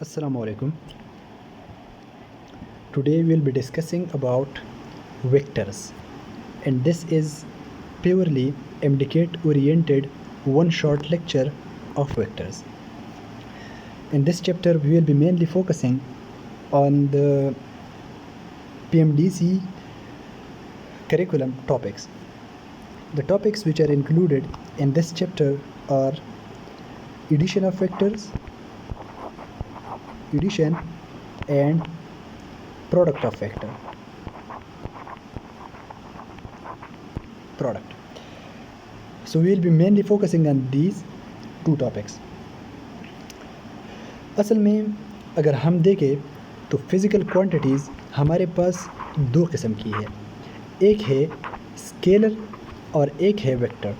Assalamu alaikum. Today we will be discussing about vectors, and this is purely MDCAT oriented one short lecture of vectors. In this chapter we will be mainly focusing on the PMDC curriculum topics. The topics which are included in this chapter are addition of vectors, addition and product of vector. Product. So we will be mainly focusing on these two topics. असल में अगर हम देखें तो physical quantities हमारे पास दो किस्म की है, एक है स्केलर और एक है vector.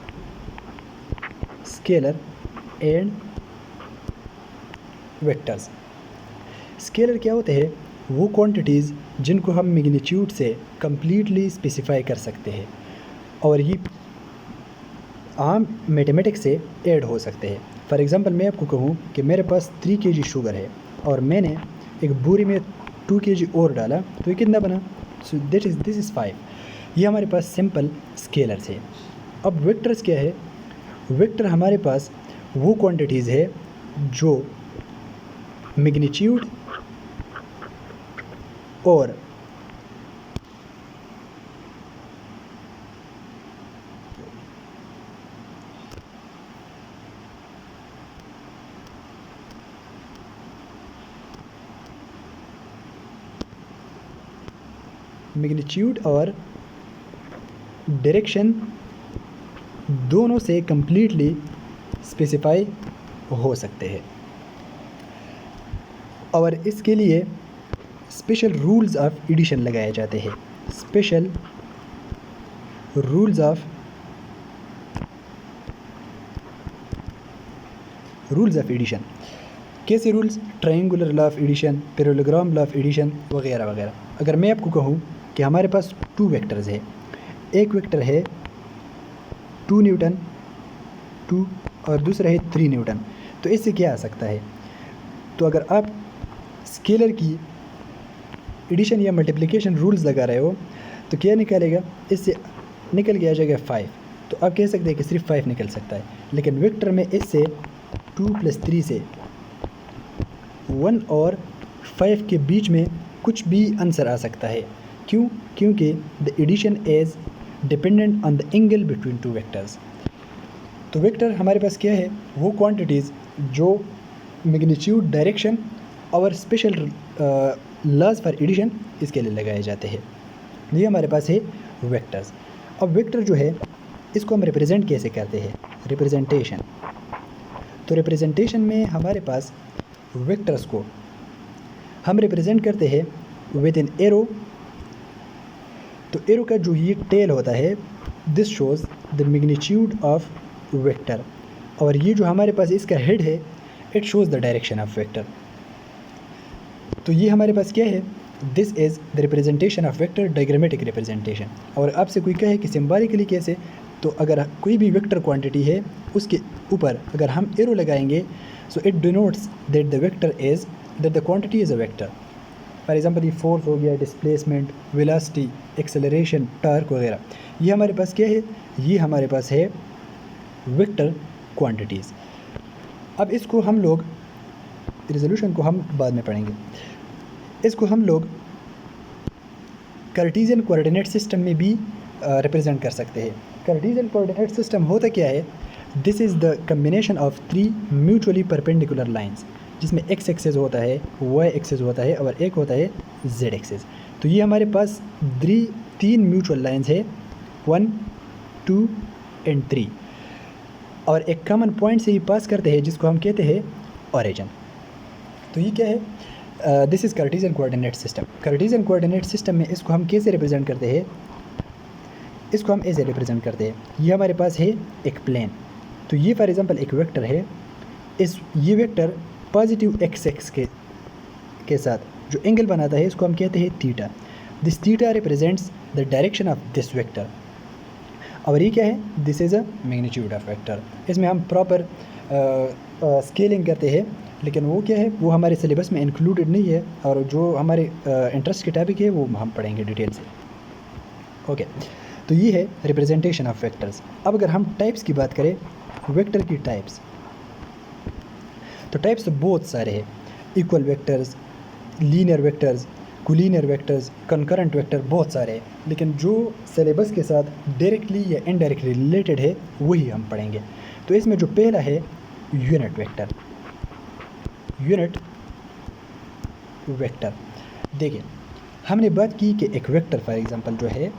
Scalar and vectors. Scalar क्या होते हैं? वो क्वांटिटीज़ जिनको हम मैग्नीट्यूड से कम्प्लीटली स्पेसिफाई कर सकते हैं और ये आम मैथमेटिक्स से ऐड हो सकते हैं. फॉर एग्ज़ाम्पल मैं आपको कहूँ कि मेरे पास 3 kg शुगर है और मैंने एक बोरी में 2 kg और डाला तो ये कितना बना? सो दिस इज़ 5. ये हमारे पास सिंपल स्केलर्स है. अब वेक्टर्स क्या है? वेक्टर हमारे पास वो क्वांटिटीज़ है जो मैग्नीट्यूड और मैग्नीट्यूड और डायरेक्शन दोनों से कम्प्लीटली स्पेसिफाई हो सकते हैं और इसके लिए स्पेशल रूल्स ऑफ एडिशन लगाए जाते हैं. Special rules of addition. कैसे rules? Triangular law of addition, parallelogram law of addition वगैरह वगैरह. अगर मैं आपको कहूँ कि हमारे पास 2 वेक्टर्स है, एक वेक्टर है 2 न्यूटन 2 और दूसरा है 3 न्यूटन, तो इससे क्या आ सकता है? तो अगर आप स्केलर की एडिशन या मल्टीप्लिकेशन रूल्स लगा रहे हो तो क्या निकलेगा? इससे निकल के आ जाएगा 5. तो आप कह सकते हैं कि सिर्फ 5 निकल सकता है, लेकिन वेक्टर में इससे 2 + 3 से 1 और 5 के बीच में कुछ भी आंसर आ सकता है. क्यों? क्योंकि the addition is dependent on the angle between 2 vectors. तो वेक्टर हमारे पास क्या है? वो क्वांटिटीज़ जो मैग्नीट्यूड, डायरेक्शन और स्पेशल लॉज फॉर एडिशन इसके लिए लगाए जाते हैं. ये हमारे पास है वेक्टर्स. अब वेक्टर जो है इसको हम रिप्रेजेंट कैसे करते हैं? रिप्रेजेंटेशन. तो रिप्रेजेंटेशन में हमारे पास वेक्टर्स को हम रिप्रेजेंट करते हैं विद एन एरो. तो एरो का जो ये टेल होता है, this shows the magnitude of vector, और ये जो हमारे पास इसका हेड है, it shows the direction of vector. तो ये हमारे पास क्या है? This is the representation of vector, diagrammatic representation. और आपसे कोई कहे कि सिम्बॉलिकली कैसे, तो अगर कोई भी वेक्टर क्वांटिटी है उसके ऊपर अगर हम एरो लगाएंगे, so it denotes that the vector is that the quantity is a vector. For example ये फोर्स हो गया, डिस्प्लेसमेंट, वेलोसिटी, एक्सेलरेशन, टॉर्क वगैरह. ये हमारे पास क्या है? ये हमारे पास है वेक्टर क्वांटिटीज़. अब इसको हम लोग रिजोल्यूशन को हम बाद में पढ़ेंगे. इसको हम लोग कार्टेशियन कोऑर्डिनेट सिस्टम में भी रिप्रेजेंट कर सकते हैं. कार्टेशियन कोऑर्डिनेट सिस्टम होता क्या है? This is the combination of 3 mutually perpendicular lines, जिसमें एक्स एक्सेस होता है, वाई एक्सेस होता है और एक होता है जेड एक्सेस. तो ये हमारे पास 3 म्यूचुअल लाइंस है, 1, 2 एंड 3, और एक कॉमन पॉइंट से ही पास करते हैं जिसको हम कहते हैं ओरिजिन. तो ये क्या है? This is Cartesian coordinate system. Cartesian coordinate system में इसको हम कैसे रिप्रेजेंट करते हैं? इसको हम ऐसे रिप्रेजेंट करते हैं. ये हमारे पास है एक प्लेन. तो ये फॉर एग्जांपल एक वेक्टर है. ये वेक्टर पॉजिटिव एक्स एक्स के साथ जो एंगल बनाता है इसको हम कहते हैं theta. This theta represents the direction of this vector. और ये क्या है? This is a magnitude of vector. इसमें हम प्रॉपर स्केलिंग करते हैं लेकिन वो क्या है, वो हमारे सिलेबस में इंक्लूडेड नहीं है, और जो हमारे इंटरेस्ट के टॉपिक है वो हम पढ़ेंगे डिटेल से। ओके, तो ये है रिप्रेजेंटेशन ऑफ वेक्टर्स। अब अगर हम टाइप्स की बात करें, वेक्टर की टाइप्स, तो टाइप्स तो बहुत सारे हैं। Equal vectors, linear vectors, collinear vectors, concurrent vector, बहुत सारे हैं। लेकिन जो सिलेबस के साथ डायरेक्टली या इनडायरेक्टली रिलेटेड है वही हम पढ़ेंगे। तो इसमें जो पहला है यूनिट वेक्टर। यूनिट वेक्टर, देखिए हमने बात की कि एक वेक्टर फॉर एग्जांपल जो है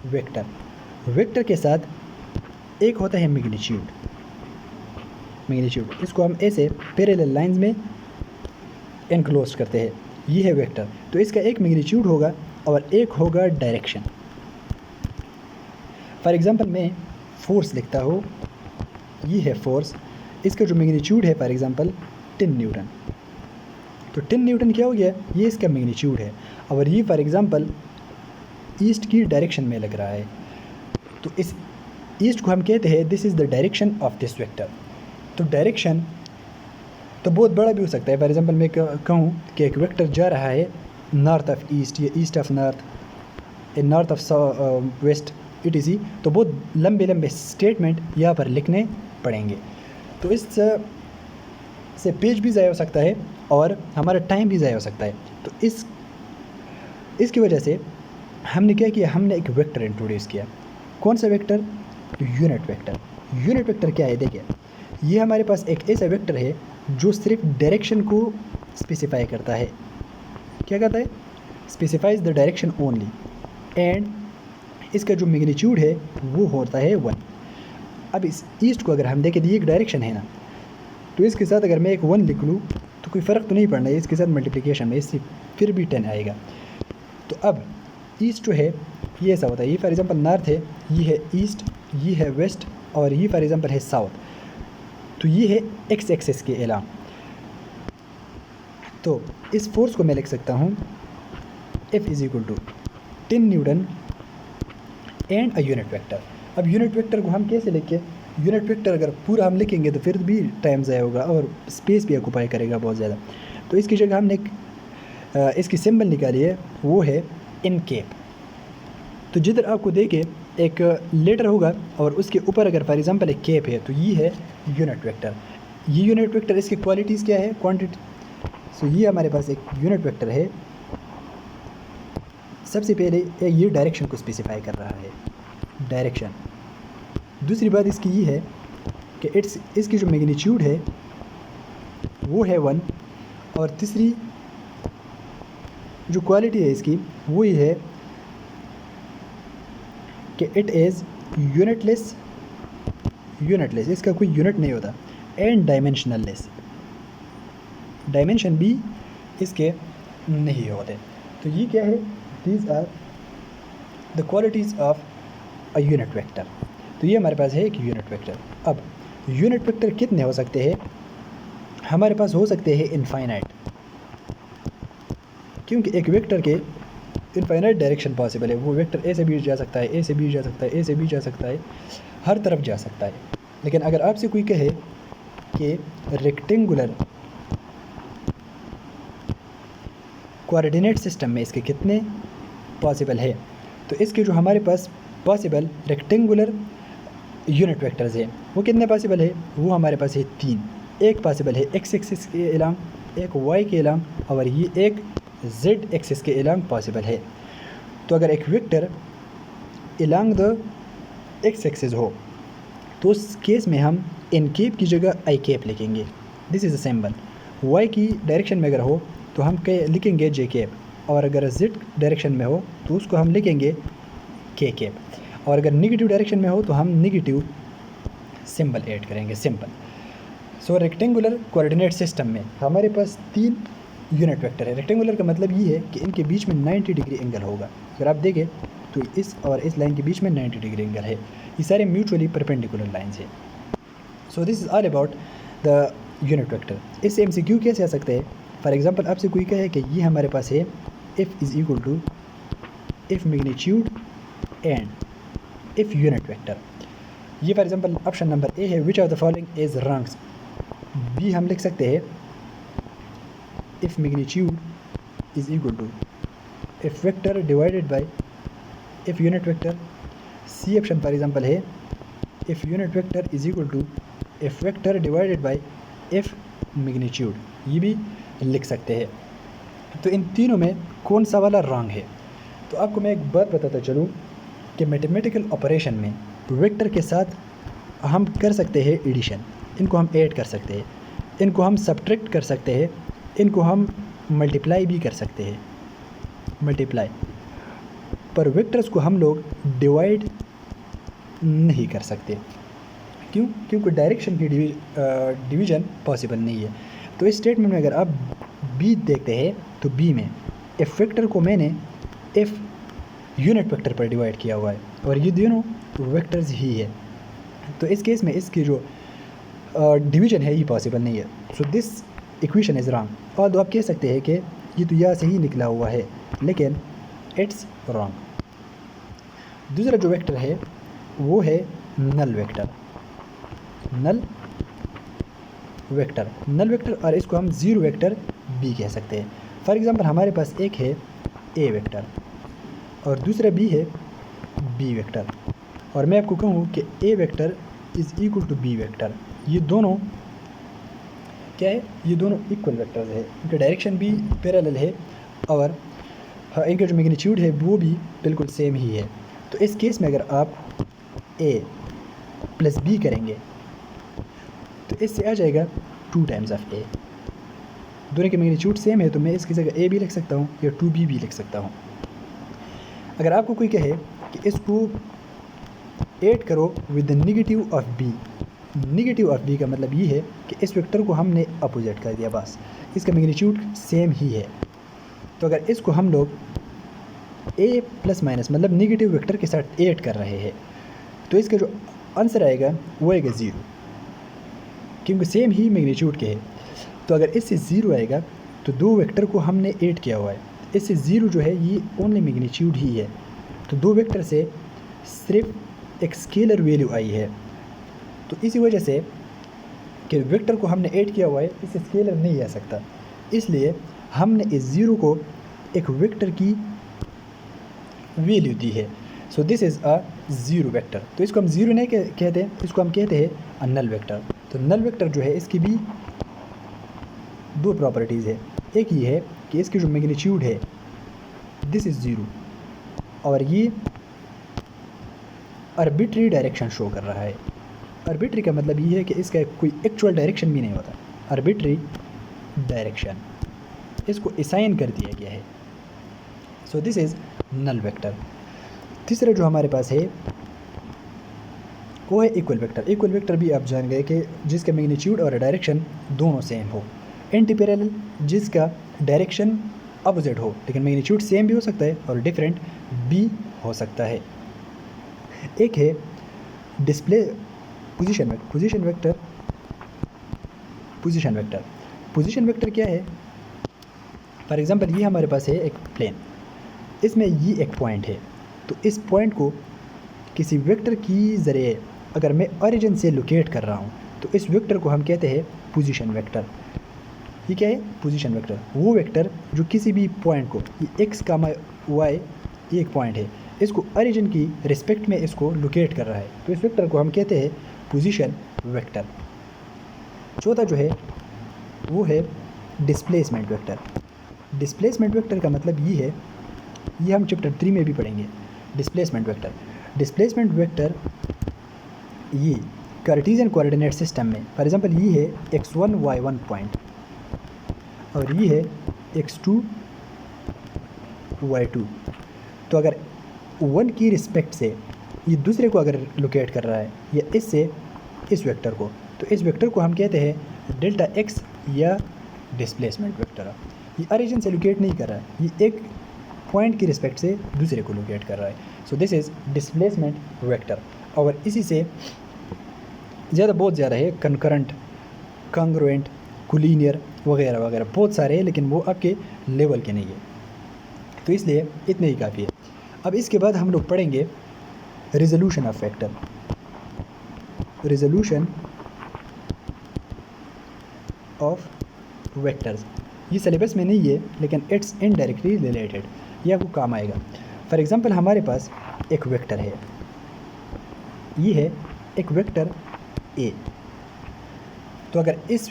वेक्टर, वेक्टर के साथ एक होता है मैग्नीट्यूड। मैग्नीट्यूड इसको हम ऐसे पैरेलल लाइंस में एनक्लोज करते हैं, ये है वेक्टर। तो इसका एक मैग्नीट्यूड होगा और एक होगा डायरेक्शन। फॉर एग्जांपल मैं फोर्स लिखता हूँ, ये है फोर्स, इसका जो मैग्नीट्यूड है फॉर एग्जांपल 10 न्यूटन। तो 10 न्यूटन क्या हो गया, ये इसका मैग्नीट्यूड है। और ये फॉर एग्जांपल ईस्ट की डायरेक्शन में लग रहा है, तो इस ईस्ट को हम कहते हैं this is the direction of this vector. तो डायरेक्शन तो बहुत बड़ा भी हो सकता है। फॉर एग्जांपल मैं कहूँ कि एक वेक्टर जा रहा है नॉर्थ ऑफ ईस्ट या east of north, north of west etc। तो बहुत लंबे लंबे स्टेटमेंट यहाँ पर लिखने पड़ेंगे। तो इस से पेज भी ज़ाया हो सकता है और हमारा टाइम भी ज़ाया हो सकता है। तो इसकी वजह से हमने क्या किया, हमने एक वेक्टर इंट्रोड्यूस किया। कौन सा vector, unit vector. Unit vector क्या है, देखिए ये हमारे पास एक ऐसा वेक्टर है जो सिर्फ डायरेक्शन को स्पेसिफाई करता है। क्या करता है, specifies the direction only, and इसका जो मैग्नीट्यूड है वो होता है 1। अब इस ईस्ट को अगर हम देखें तो ये एक डायरेक्शन है ना, तो इसके साथ अगर मैं एक 1 लिख लूँ तो कोई फ़र्क तो नहीं पड़ना है, इसके साथ मल्टीप्लिकेशन में इससे फिर भी 10 आएगा। तो अब ईस्ट जो है ये ऐसा होता है, ये फॉर एग्जांपल नॉर्थ है, ये है ईस्ट, ये है वेस्ट, और ये फॉर एग्जांपल है साउथ। तो ये है एक्स एक्सिस के अलावा। तो इस फोर्स को मैं लिख सकता हूँ F is equal to 10 newton and a unit vector. अब यूनिट वेक्टर को हम कैसे लिखें, यूनिट वेक्टर अगर पूरा हम लिखेंगे तो फिर भी टाइम ज़ाया होगा और स्पेस भी ऑक्यूपाई करेगा बहुत ज़्यादा। तो इसकी जगह हमने इसकी सिंबल निकाली है, वो है इन केप। तो जिधर आपको देखे एक लेटर होगा और उसके ऊपर अगर फॉर एग्जांपल एक केप है, तो ये है यूनिट वेक्टर। ये यूनिट वेक्टर, इसकी क्वालिटीज़ क्या है, क्वांटिटी। सो ये हमारे पास एक यूनिट वेक्टर है। सबसे पहले ये डायरेक्शन को स्पेसिफाई कर रहा है, डायरेक्शन। दूसरी बात इसकी ये है कि इसकी जो मैग्नीट्यूड है वो है 1, और तीसरी जो क्वालिटी है इसकी वो ये है कि इट इज़ यूनिटलेस, इसका कोई यूनिट नहीं होता, एंड डायमेंशनल लेस, डायमेंशन भी इसके नहीं होते। तो ये क्या है, these are the qualities of a unit vector. तो ये हमारे पास है एक यूनिट वेक्टर। अब यूनिट वेक्टर कितने हो सकते हैं, हमारे पास हो सकते हैं इनफाइनाइट, क्योंकि एक वेक्टर के इनफाइनाइट डायरेक्शन पॉसिबल है। वो वेक्टर ए से भी जा सकता है, ए से भी जा सकता है, ए से भी जा सकता है, हर तरफ जा सकता है। लेकिन अगर आपसे कोई कहे कि रेक्टेंगुलर कोऑर्डिनेट सिस्टम में इसके कितने पॉसिबल है, तो इसके जो हमारे पास पॉसिबल रेक्टेंगुलर यूनिट वेक्टर्स है वो कितने पॉसिबल है, वो हमारे पास है 3। एक पॉसिबल है एक्स एक्सिस के अलांग, एक वाई के अलांग, और ये एक जेड एक्सिस के अलांग पॉसिबल है। तो अगर एक vector along the x axis हो तो उस केस में हम इन केप की जगह आई केप लिखेंगे, this is a symbol. Y की डायरेक्शन में अगर हो तो हम लिखेंगे जे केप, और अगर जेड डायरेक्शन में हो तो उसको हम लिखेंगे के केप, और अगर निगेटिव डायरेक्शन में हो तो हम निगेटिव सिंबल ऐड करेंगे, सिंपल। सो रेक्टेंगुलर कोऑर्डिनेट सिस्टम में हमारे पास 3 यूनिट वेक्टर है। रेक्टेंगुलर का मतलब ये है कि इनके बीच में 90 डिग्री एंगल होगा। अगर आप देखें तो इस और इस लाइन के बीच में 90 डिग्री एंगल है। ये सारे म्यूचुअली परपेंडिकुलर लाइन्स है। So this is all about the unit vector. इससे MCQ कैसे आ सकते हैं, फॉर एग्जांपल आपसे कोई कहे कि ये हमारे पास है F is equal to F magnitude and F unit vector. ये for example option number A है, which of the following is wrongs. B हम लिख सकते हैं F magnitude is equal to F vector divided by F unit vector. C option for example है F unit vector is equal to F vector divided by F magnitude, ये भी लिख सकते हैं। तो इन तीनों में कौन सा वाला रॉन्ग है? तो आपको मैं एक बात बताता चलूँ कि मैथमेटिकल ऑपरेशन में वेक्टर के साथ हम कर सकते हैं एडिशन, इनको हम ऐड कर सकते हैं, इनको हम सब्ट्रैक्ट कर सकते हैं, इनको हम मल्टीप्लाई भी कर सकते हैं, मल्टीप्लाई। पर वेक्टर्स को हम लोग डिवाइड नहीं कर सकते। क्यों? क्योंकि डायरेक्शन की डिवीज़न पॉसिबल नहीं है। तो इस स्टेटमेंट में अगर आप बी देखते हैं तो बी में एफ वेक्टर को मैंने एफ यूनिट वेक्टर पर डिवाइड किया हुआ है और ये दोनों वेक्टर्स ही है। तो इस केस में इसकी जो डिवीज़न है ये पॉसिबल नहीं है। So this equation is wrong. और तो आप कह सकते हैं कि ये तो यहाँ से ही निकला हुआ है, लेकिन इट्स रॉन्ग। दूसरा जो वेक्टर है वो है null vector. Null vector, null vector, और इसको हम ज़ीरो वेक्टर बी कह सकते हैं। फॉर एग्ज़ाम्पल हमारे पास एक है ए वेक्टर और दूसरा बी है बी वेक्टर, और मैं आपको कहूँ कि A vector is equal to B vector. ये दोनों क्या है? ये दोनों इक्वल वेक्टर्स है, इनका डायरेक्शन भी पैरेलल है और इनका जो मैग्नीट्यूड है वो भी बिल्कुल सेम ही है। तो इस केस में अगर आप ए प्लस बी करेंगे तो इससे आ जाएगा 2 टाइम्स ऑफ ए। दोनों के मैग्नीट्यूड सेम है तो मैं इसकी जगह ए भी लिख सकता हूँ या 2b भी लिख सकता हूँ। अगर आपको कोई कहे कि इसको ऐड करो with the negative of b, negative of b का मतलब ये है कि इस वेक्टर को हमने अपोजिट कर दिया, बस इसका मैग्नीट्यूड सेम ही है। तो अगर इसको हम लोग ए प्लस माइनस मतलब नेगेटिव वेक्टर के साथ ऐड कर रहे हैं तो इसका जो आंसर आएगा वो आएगा 0, क्योंकि सेम ही मैग्नीट्यूड के है। तो अगर इससे 0 आएगा तो दो वेक्टर को हमने ऐड किया हुआ है, इससे 0 जो है ये ओनली मैग्नीट्यूड ही है। तो दो वेक्टर से सिर्फ एक स्केलर वैल्यू आई है, तो इसी वजह से कि वेक्टर को हमने ऐड किया हुआ है इससे स्केलर नहीं आ सकता, इसलिए हमने इस 0 को एक वेक्टर की वैल्यू दी है। So this is a zero vector. तो इसको हम ज़ीरो नहीं कहते, इसको हम कहते हैं अ नल वेक्टर। तो नल वेक्टर जो है इसकी भी दो प्रॉपर्टीज़ है। एक ये है कि इसकी जो मैग्नीट्यूड है दिस इज़ 0 और ये आर्बिट्री डायरेक्शन शो कर रहा है। आर्बिट्री का मतलब ये है कि इसका कोई एक्चुअल डायरेक्शन भी नहीं होता, आर्बिट्री डायरेक्शन इसको असाइन कर दिया गया है। So this is null vector. तीसरा जो हमारे पास है वो है इक्वल वेक्टर। इक्वल वेक्टर भी आप जान गए कि जिसका मैग्नीट्यूड और डायरेक्शन दोनों सेम हो। एंटी पैरेलल जिसका डायरेक्शन अपोजिट हो लेकिन मैग्नीट्यूड सेम भी हो सकता है और डिफरेंट भी हो सकता है। एक है display position vector. Position vector क्या है? फॉर एग्जांपल ये हमारे पास है एक प्लेन, इसमें ये एक पॉइंट है, तो इस पॉइंट को किसी वेक्टर की ज़रिए अगर मैं ओरिजिन से लोकेट कर रहा हूँ तो इस वेक्टर को हम कहते हैं पोजीशन वेक्टर। ये क्या है? पोजीशन वेक्टर, वो वेक्टर जो किसी भी पॉइंट को, ये एक्स का वाई एक पॉइंट है, इसको ओरिजिन की रिस्पेक्ट में इसको लोकेट कर रहा है, तो इस वेक्टर को हम कहते हैं पोजीशन वेक्टर। चौथा जो है वो है डिस्प्लेसमेंट वेक्टर। डिस्प्लेसमेंट वेक्टर का मतलब ये है, ये हम चैप्टर 3 में भी पढ़ेंगे। डिस्प्लेसमेंट वेक्टर ये कार्टेशियन कोऑर्डिनेट सिस्टम में, फॉर एग्जांपल ये है x1 y1 पॉइंट और ये है x2 y2। तो अगर 1 की रिस्पेक्ट से ये दूसरे को अगर लोकेट कर रहा है या इससे इस वेक्टर को, तो इस वेक्टर को हम कहते हैं डेल्टा x या डिस्प्लेसमेंट वेक्टर। ये ओरिजिन से लोकेट नहीं कर रहा है, ये एक पॉइंट की रिस्पेक्ट से दूसरे को लोकेट कर रहा है। So this is displacement vector. और इसी से बहुत ज़्यादा है, कंकरेंट, कांग्रुएंट, कोलिनियर वगैरह वगैरह बहुत सारे हैं, लेकिन वो आपके लेवल के नहीं है, तो इसलिए इतने ही काफ़ी है। अब इसके बाद हम लोग पढ़ेंगे resolution of vector. Resolution of vectors ये सिलेबस में नहीं है लेकिन इट्स इनडायरेक्टली रिलेटेड, ये आपको काम आएगा। फॉर एग्ज़ाम्पल हमारे पास एक वेक्टर है, ये है एक वेक्टर ए। तो अगर इस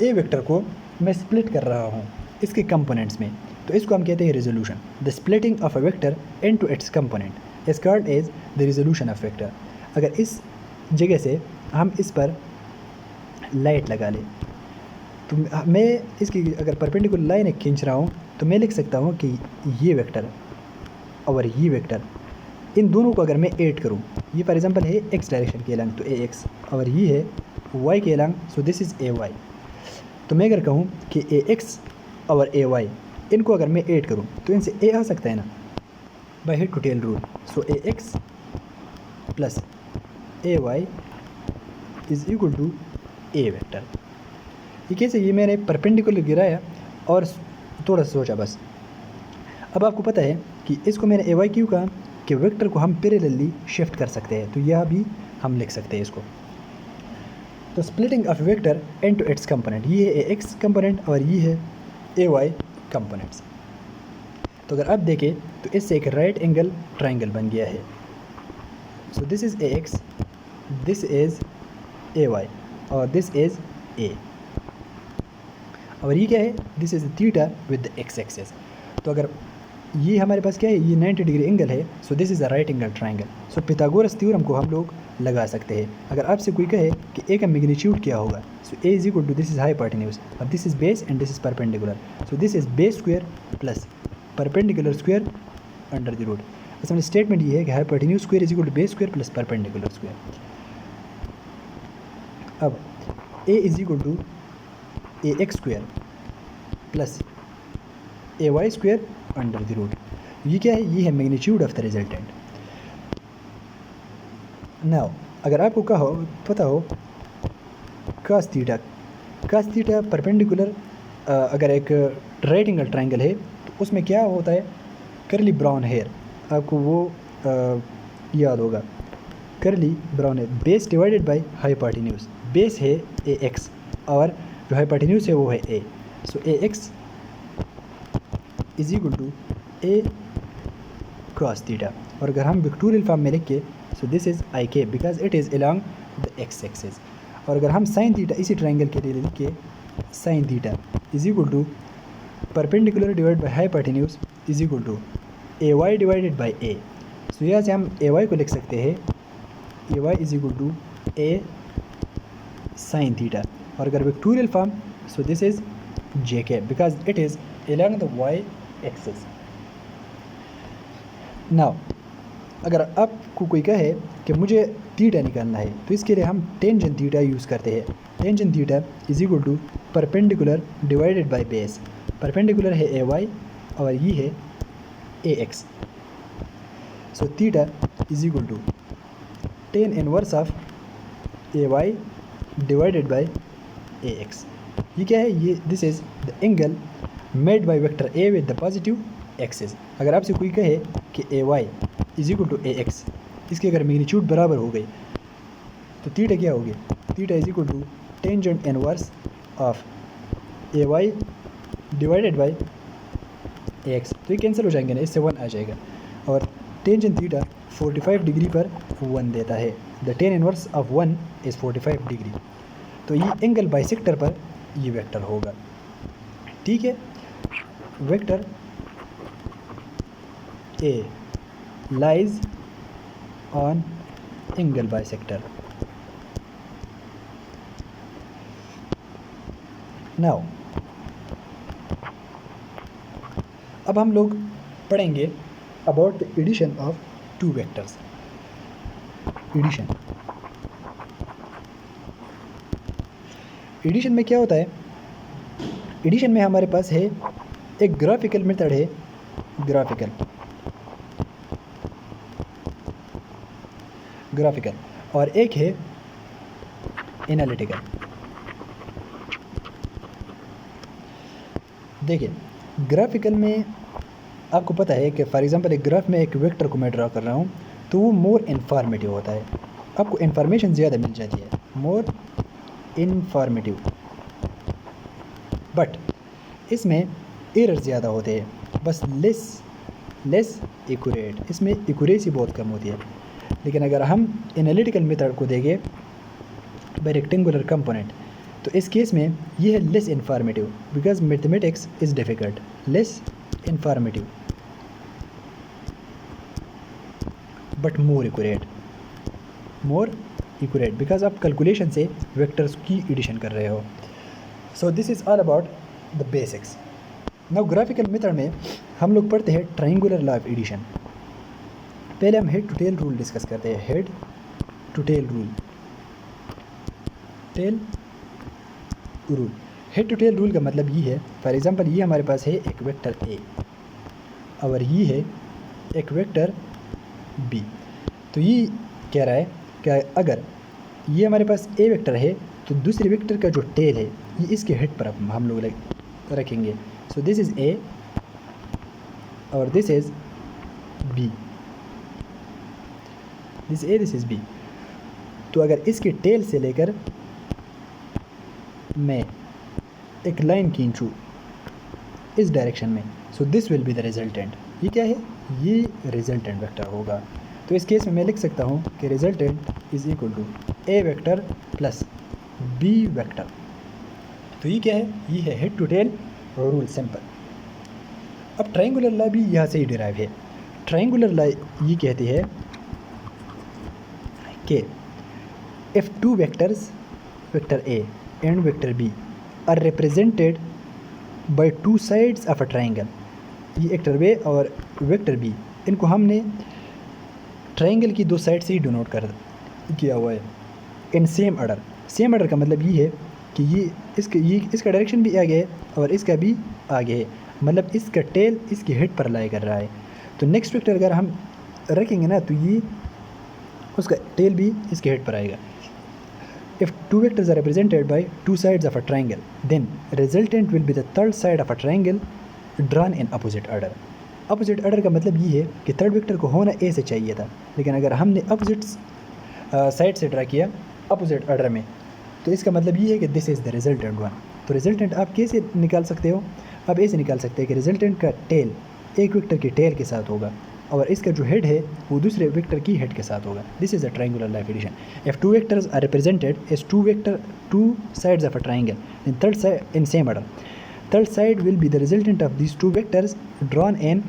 ए वेक्टर को मैं स्प्लिट कर रहा हूँ इसके कंपोनेंट्स में, तो इसको हम कहते हैं resolution. The splitting of a vector into its component is called as the resolution of vector. अगर इस जगह से हम इस पर लाइट लगा लें, तो मैं इसकी अगर परपेंडिकुलर लाइन खींच रहा हूँ तो मैं लिख सकता हूँ कि ये वेक्टर और ये वेक्टर, इन दोनों को अगर मैं ऐड करूँ, ये फॉर एग्जांपल है एक्स डायरेक्शन के अलंग तो ए एक्स, और ये है वाई के along, so this is a y. तो मैं अगर कहूँ कि ए एक्स और ए वाई, इनको अगर मैं ऐड करूँ तो इनसे ए आ सकता है ना, by head to tail rule. So A x plus A y is equal to a vector. ये कैसे, ये मैंने परपेंडिकुलर गिराया और थोड़ा सा सोचा बस। अब आपको पता है कि इसको मैंने ए वाई क्यों कहा कि वेक्टर को हम पैरेलली शिफ्ट कर सकते हैं, तो यह भी हम लिख सकते हैं इसको। तो splitting of vector into its component, ये है ए एक्स कंपोनेंट और ये है ए वाई कंपोनेंट्स। तो अगर आप देखें तो इससे एक राइट एंगल ट्राइंगल बन गया है। So this is a x, this is a Y और दिस इज़ ए, और ये क्या है, this is theta with the x axis. तो अगर ये हमारे पास क्या है, ये 90 डिग्री एंगल है, so this is a right angle triangle. So Pythagoras theorem को हम लोग लगा सकते हैं। अगर आपसे कोई कहे कि ए का मैग्नीट्यूड क्या होगा, so A is equal to this is hypotenuse और this is base and this is perpendicular, so this is base square plus perpendicular square under the root. असल में स्टेटमेंट ये है कि hypotenuse square is equal to base square plus perpendicular square. अब A is equal to A X square plus A Y square under the root. ये क्या है, ये है magnitude of the resultant. Now अगर आपको पता हो cos थीटा परपेंडिकुलर, अगर एक राइट एंगल ट्राइंगल है तो उसमें क्या होता है, करली ब्राउन हेयर, आपको वो याद होगा, curly brown hair, base divided by hypotenuse. Base है ए एक्स और जो हाइपोटेन्यूज है वो है A, so A X is equal to A cos theta. और अगर हम विक्टोरियल फॉर्म में लिख के, सो दिस इज़ आई के because it is along the x axis. और अगर हम साइन थीटा इसी ट्राइंगल के लिए लिख के, sine theta is equal to perpendicular divide by hypotenuse is equal to A Y divided by A. So यहाँ से हम ए वाई को लिख सकते हैं, A Y is equal to A sine theta. और अगर vectorial form, so this is J के because it is along the Y axis. Now अगर आपको कोई कहे कि मुझे थीटा निकालना है, तो इसके लिए हम टेंजेंट थीटा यूज़ करते हैं। Tangent theta is equal to perpendicular divided by base. Perpendicular है ए वाई और ये है A X, so theta is equal to tan inverse of A Y divided by A X. ये क्या है, ये this is the angle made by vector A with the positive axis. अगर आपसे कोई कहे कि A Y is equal to A X, इसकी अगर मैग्नीट्यूड बराबर हो गई तो थीटा क्या होगी, theta is equal to tangent inverse of A Y divided by A x. तो ये कैंसिल हो जाएंगे ना, इससे 1 आ जाएगा और टेंजेंट थीटा 45 डिग्री पर 1 देता है। The ten inverse of 1 is 45 degree. तो ये एंगल बाइसेक्टर पर ये वेक्टर होगा। ठीक है, vector A lies on angle bisector. Now अब हम लोग पढ़ेंगे about the addition of two vectors. Addition में क्या होता है, एडिशन में हमारे पास है एक ग्राफिकल मेथड है, ग्राफिकल और एक है एनालिटिकल। देखिए ग्राफिकल में आपको पता है कि फॉर एग्जांपल एक ग्राफ में एक वेक्टर को मैं ड्रा कर रहा हूँ तो वो मोर इन्फॉर्मेटिव होता है, आपको इन्फॉर्मेशन ज़्यादा मिल जाती है, मोर इन्फॉर्मेटिव। बट इसमें एरर ज़्यादा होते हैं, बस लेस एक्यूरेट, इसमें एक्यूरेसी बहुत कम होती है। लेकिन अगर हम एनालिटिकल मेथड को देखें बाय रेक्टेंगुलर कंपोनेंट, तो इस केस में ये है less informative, because mathematics is difficult, less informative but more accurate because आप कैलकुलेशन से वेक्टर्स की एडिशन कर रहे हो। सो this is all about the basics. Now graphical method में हम लोग पढ़ते हैं ट्राइंगुलर लॉ ऑफ एडिशन। पहले हम head to tail rule discuss करते हैं। Head to tail rule, head to tail rule का मतलब ये है, फॉर एग्जांपल ये हमारे पास है एक वेक्टर ए और ये है एक वेक्टर बी। तो ये कह रहा है कि अगर ये हमारे पास ए वेक्टर है तो दूसरे वेक्टर का जो टेल है ये इसके हेड पर हम लोग रखेंगे। सो दिस इज़ ए और this is b, this a, this is b. तो अगर इसके टेल से लेकर मैं एक लाइन खींचूँ इस डायरेक्शन में, सो this will be the resultant. ये क्या है? ये रिजल्टेंट वेक्टर होगा। तो इस केस में मैं लिख सकता हूँ कि resultant is equal to a vector plus b vector. तो ये क्या है? ये है head to tail rule, simple. अब ट्राइंगुलर लॉ भी यहाँ से ही डिराइव है। ट्राइंगुलर लॉ ये कहती है कि if two vectors, vector a and vector b are represented by two sides of a triangle, ये वेक्टर ए और वेक्टर बी, इनको हमने ट्राइंगल की दो साइड से ही डिनोट कर किया हुआ है इन सेम ऑर्डर। सेम ऑर्डर का मतलब ये है कि ये इसका डायरेक्शन भी आगे है और इसका भी आगे है, मतलब इसका टेल इसके हेड पर लाई कर रहा है। तो नेक्स्ट वेक्टर अगर हम रखेंगे ना तो ये उसका टेल भी इसके हेड पर आएगा। If two vectors are represented by two sides of a triangle, then resultant will be the third side of a triangle drawn in opposite order. Opposite order का मतलब ये है कि थर्ड वेक्टर को होना ए से चाहिए था, लेकिन अगर हमने अपोजिट साइड से ड्रा किया अपोजिट ऑर्डर में, तो इसका मतलब ये है कि this is the resultant one. तो रिजल्टेंट आप कैसे निकाल सकते हो? आप ऐसे निकाल सकते हैं कि रिजल्टेंट का टेल एक वेक्टर की टेल के साथ होगा और इसका जो हेड है वो दूसरे वेक्टर की हेड के साथ होगा। This is a triangular law of addition. If two vectors are represented as two sides of a triangle in third side in same order, third side will be the resultant of this two vectors drawn in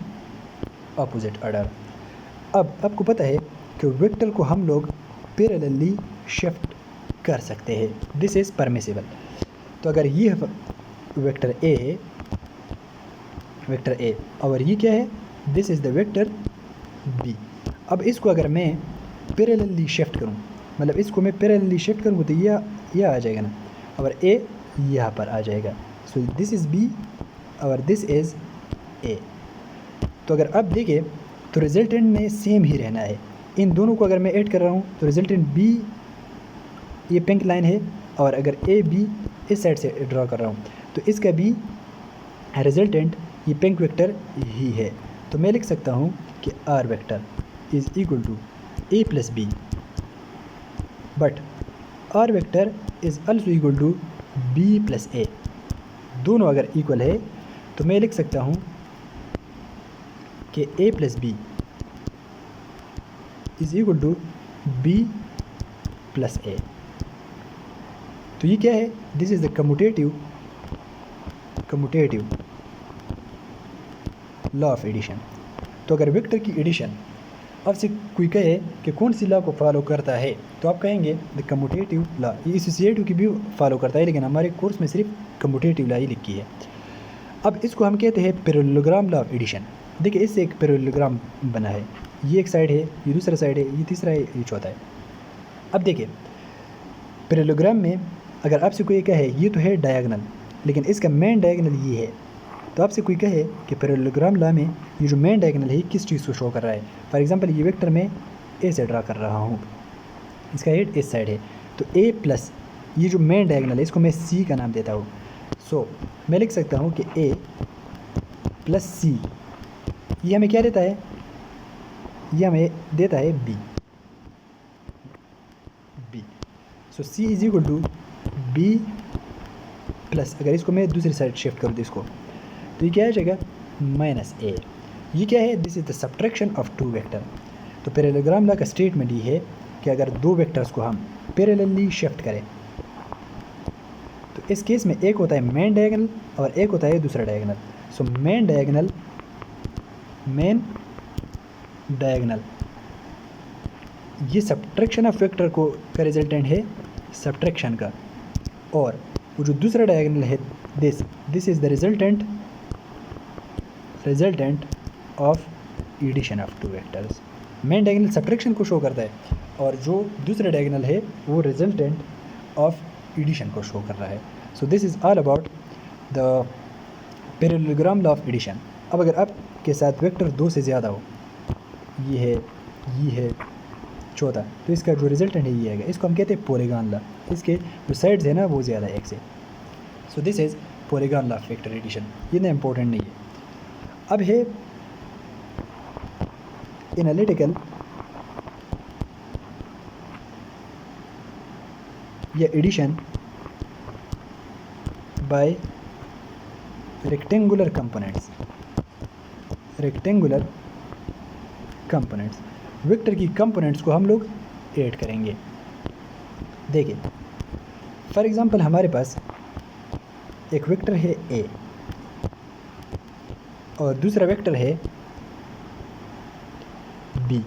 opposite order. अब आपको पता है कि vector को हम लोग parallelly shift कर सकते हैं, दिस इज़ परमिसिबल। तो अगर ये वेक्टर ए है, वेक्टर ए, और ये क्या है? This is the vector b. अब इसको अगर मैं पैरेलली शिफ्ट करूं, मतलब इसको मैं पैरेलली शिफ्ट करूँ तो यह आ जाएगा ना, और ए यहाँ पर आ जाएगा। सो दिस इज़ बी और दिस इज़ ए। तो अगर अब देखें तो रिजल्टेंट में सेम ही रहना है। इन दोनों को अगर मैं ऐड कर रहा हूँ तो रिजल्टेंट बी ये पिंक लाइन है, और अगर ए बी इस साइड से ड्रॉ कर रहा हूँ तो इसका भी रिजल्टेंट ये पिंक वेक्टर ही है। तो मैं लिख सकता हूँ कि R vector is equal to A plus B, but R vector is also equal to B plus A. दोनों अगर इक्वल है तो मैं लिख सकता हूँ कि A plus B is equal to B plus A. तो ये क्या है? This is the commutative law of addition. तो अगर वेक्टर की एडिशन आपसे कोई कहे कि कौन सी लॉ को फॉलो करता है, तो आप कहेंगे द कम्यूटेटिव लॉ। ये एसोसिएटिव की भी फॉलो करता है, लेकिन हमारे कोर्स में सिर्फ कम्यूटेटिव लॉ ही लिखी है। अब इसको हम कहते हैं पैरेललोग्राम लॉ ऑफ एडिशन। देखिए इससे एक पैरेललोग्राम बना है, ये एक साइड है, ये दूसरा साइड है, ये तीसरा है, ये चौथा है। अब देखिए पैरेललोग्राम में अगर आपसे कोई कहे ये तो है डायगोनल, लेकिन इसका मेन डायगोनल ये है, तो आपसे कोई कहे कि पैरेललोग्राम लॉ में ये जो मेन डायगोनल है किस चीज़ को शो कर रहा है। फॉर एग्जांपल ये वेक्टर मैं ए से ड्रा कर रहा हूँ, इसका हेड इस साइड है, तो ए प्लस ये जो मेन डायगोनल है इसको मैं सी का नाम देता हूँ। सो मैं लिख सकता हूँ कि ए प्लस सी ये हमें क्या देता है? ये हमें देता है b. So c is equal to B plus, अगर इसको मैं दूसरी साइड शिफ्ट करूँ तो इसको तो ये क्या आ जाएगा माइनस ए। ये क्या है, this is the subtraction of two vector. तो पैरेललोग्राम लॉ का स्टेटमेंट ये है कि अगर दो वेक्टर्स को हम पैरेलली शिफ्ट करें तो इस केस में एक होता है मेन डायगोनल और एक होता है दूसरा डायगोनल। सो मेन डायगोनल ये सब्ट्रैक्शन ऑफ वेक्टर को का रिजल्टेंट है सब्ट्रैक्शन का, और वो जो दूसरा डायगोनल है this is the resultant of addition of two vectors. Main diagonal subtraction को शो करता है और जो दूसरा डायगोनल है वो रिजल्टेंट ऑफ एडिशन को शो कर रहा है। So this is all about the parallelogram law of addition. अब अगर आपके साथ वेक्टर दो से ज़्यादा हो, ये है चौथा, तो इसका जो रिजल्टेंट है ये आएगा। इसको हम कहते हैं पॉलीगॉन लॉ। इसके जो साइड्स है ना वो ज़्यादा है एक से। So this is polygon law of vector addition. ये ना इम्पोर्टेंट नहीं है। अब है एनालिटिकल या addition by rectangular components. Vector की कंपोनेंट्स को हम लोग ऐड करेंगे। देखिए फॉर एग्जांपल हमारे पास एक वेक्टर है ए और दूसरा वेक्टर है बी।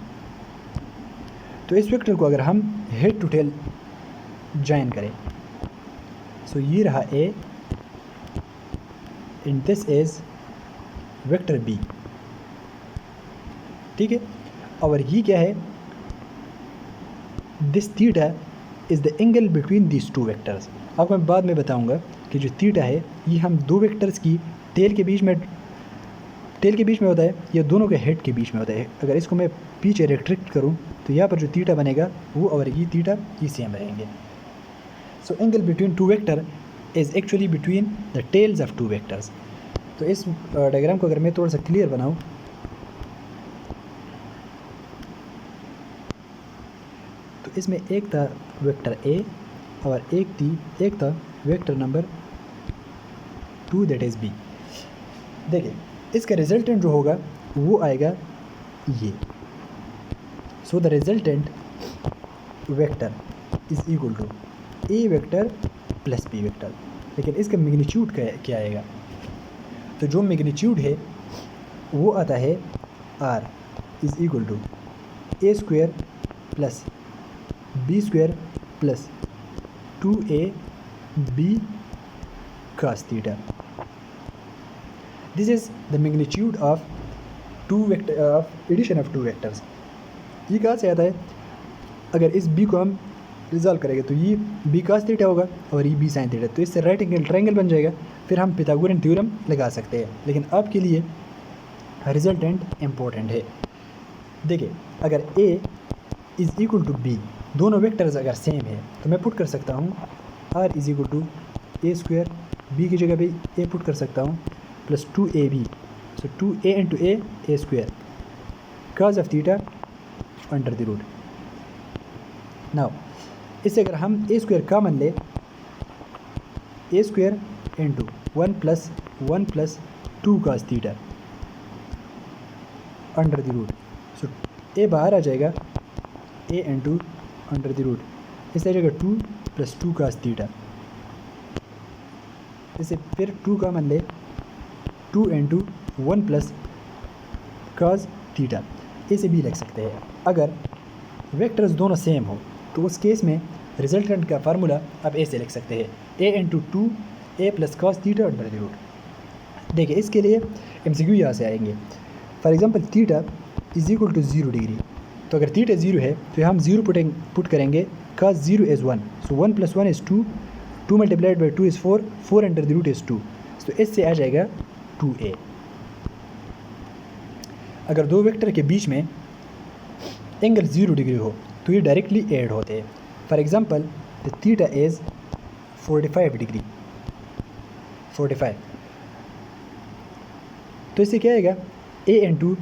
तो इस वेक्टर को अगर हम हेड टू टेल जॉइन करें, सो ये रहा a and this is vector b, ठीक है। और ये क्या है, this theta is the angle between this two vectors. आपको मैं बाद में बताऊंगा कि जो थीटा है ये हम दो वेक्टर्स की टेल के बीच में होता है या दोनों के हेड के बीच में होता है। अगर इसको मैं पीछे रेस्ट्रिक्ट करूं तो यहाँ पर जो थीटा बनेगा वो और ये थीटा ये सेम रहेंगे। So angle between two vector is actually between the tails of two vectors. तो इस डायग्राम को अगर मैं थोड़ा सा क्लियर बनाऊँ, तो इसमें एक था वेक्टर ए और एक था vector number 2 that is b. देखिए इसका रिजल्टेंट जो होगा वो आएगा ये। So the resultant vector is equal to a vector plus b vector. लेकिन इसका मैग्नीट्यूड क्या आएगा, तो जो मैग्नीट्यूड है वो आता है r is equal to A square plus b square plus 2ab cos theta। This is the magnitude of addition of two vectors। ये कहाँ से आता है, अगर इस b को हम रिजॉल्व करेंगे तो ये b cos थीटा होगा और ये b sin थीटा, तो इससे राइट एंगल ट्रायंगल बन जाएगा। फिर हम पिथागोरियन थ्योरम लगा सकते हैं। लेकिन आपके लिए रिजल्टेंट इम्पोर्टेंट है। देखिए अगर a is equal to b, दोनों वेक्टर्स अगर सेम है तो मैं पुट कर सकता हूँ r is equal to A square, b की जगह भी a पुट कर सकता हूँ plus 2ab। So 2a into A square cos of theta under the root. Now इससे अगर हम ए स्क्वायर कॉमन ले, A square into 1 plus 2 cos theta under the root. So A बाहर आ जाएगा, ए इंटू अंडर द रूट, इससे आ जाएगा 2 plus 2 cos theta. इसे फिर 2 कॉमन ले, 2 इंटू 1 प्लस cos थीटा। इसे भी लिख सकते हैं। अगर वेक्टर्स दोनों सेम हो तो उस केस में रिजल्टेंट का फार्मूला आप ऐसे लिख सकते हैं, A into 2a plus cos theta under the root. देखिए इसके लिए MCQ यहाँ से आएंगे। For example theta is equal to 0 degree, तो अगर थीटा 0 है तो हम 0 पुट करेंगे, cos 0 is 1, so 1 plus 1 is 2, 2 multiplied by 2 is 4, 4 under the root is 2। तो इससे आ जाएगा 2a। अगर दो वेक्टर के बीच में एंगल 0 डिग्री हो तो ये डायरेक्टली ऐड होते हैं। For example the theta is 45 degree, 45, तो इससे क्या आएगा, a इंटू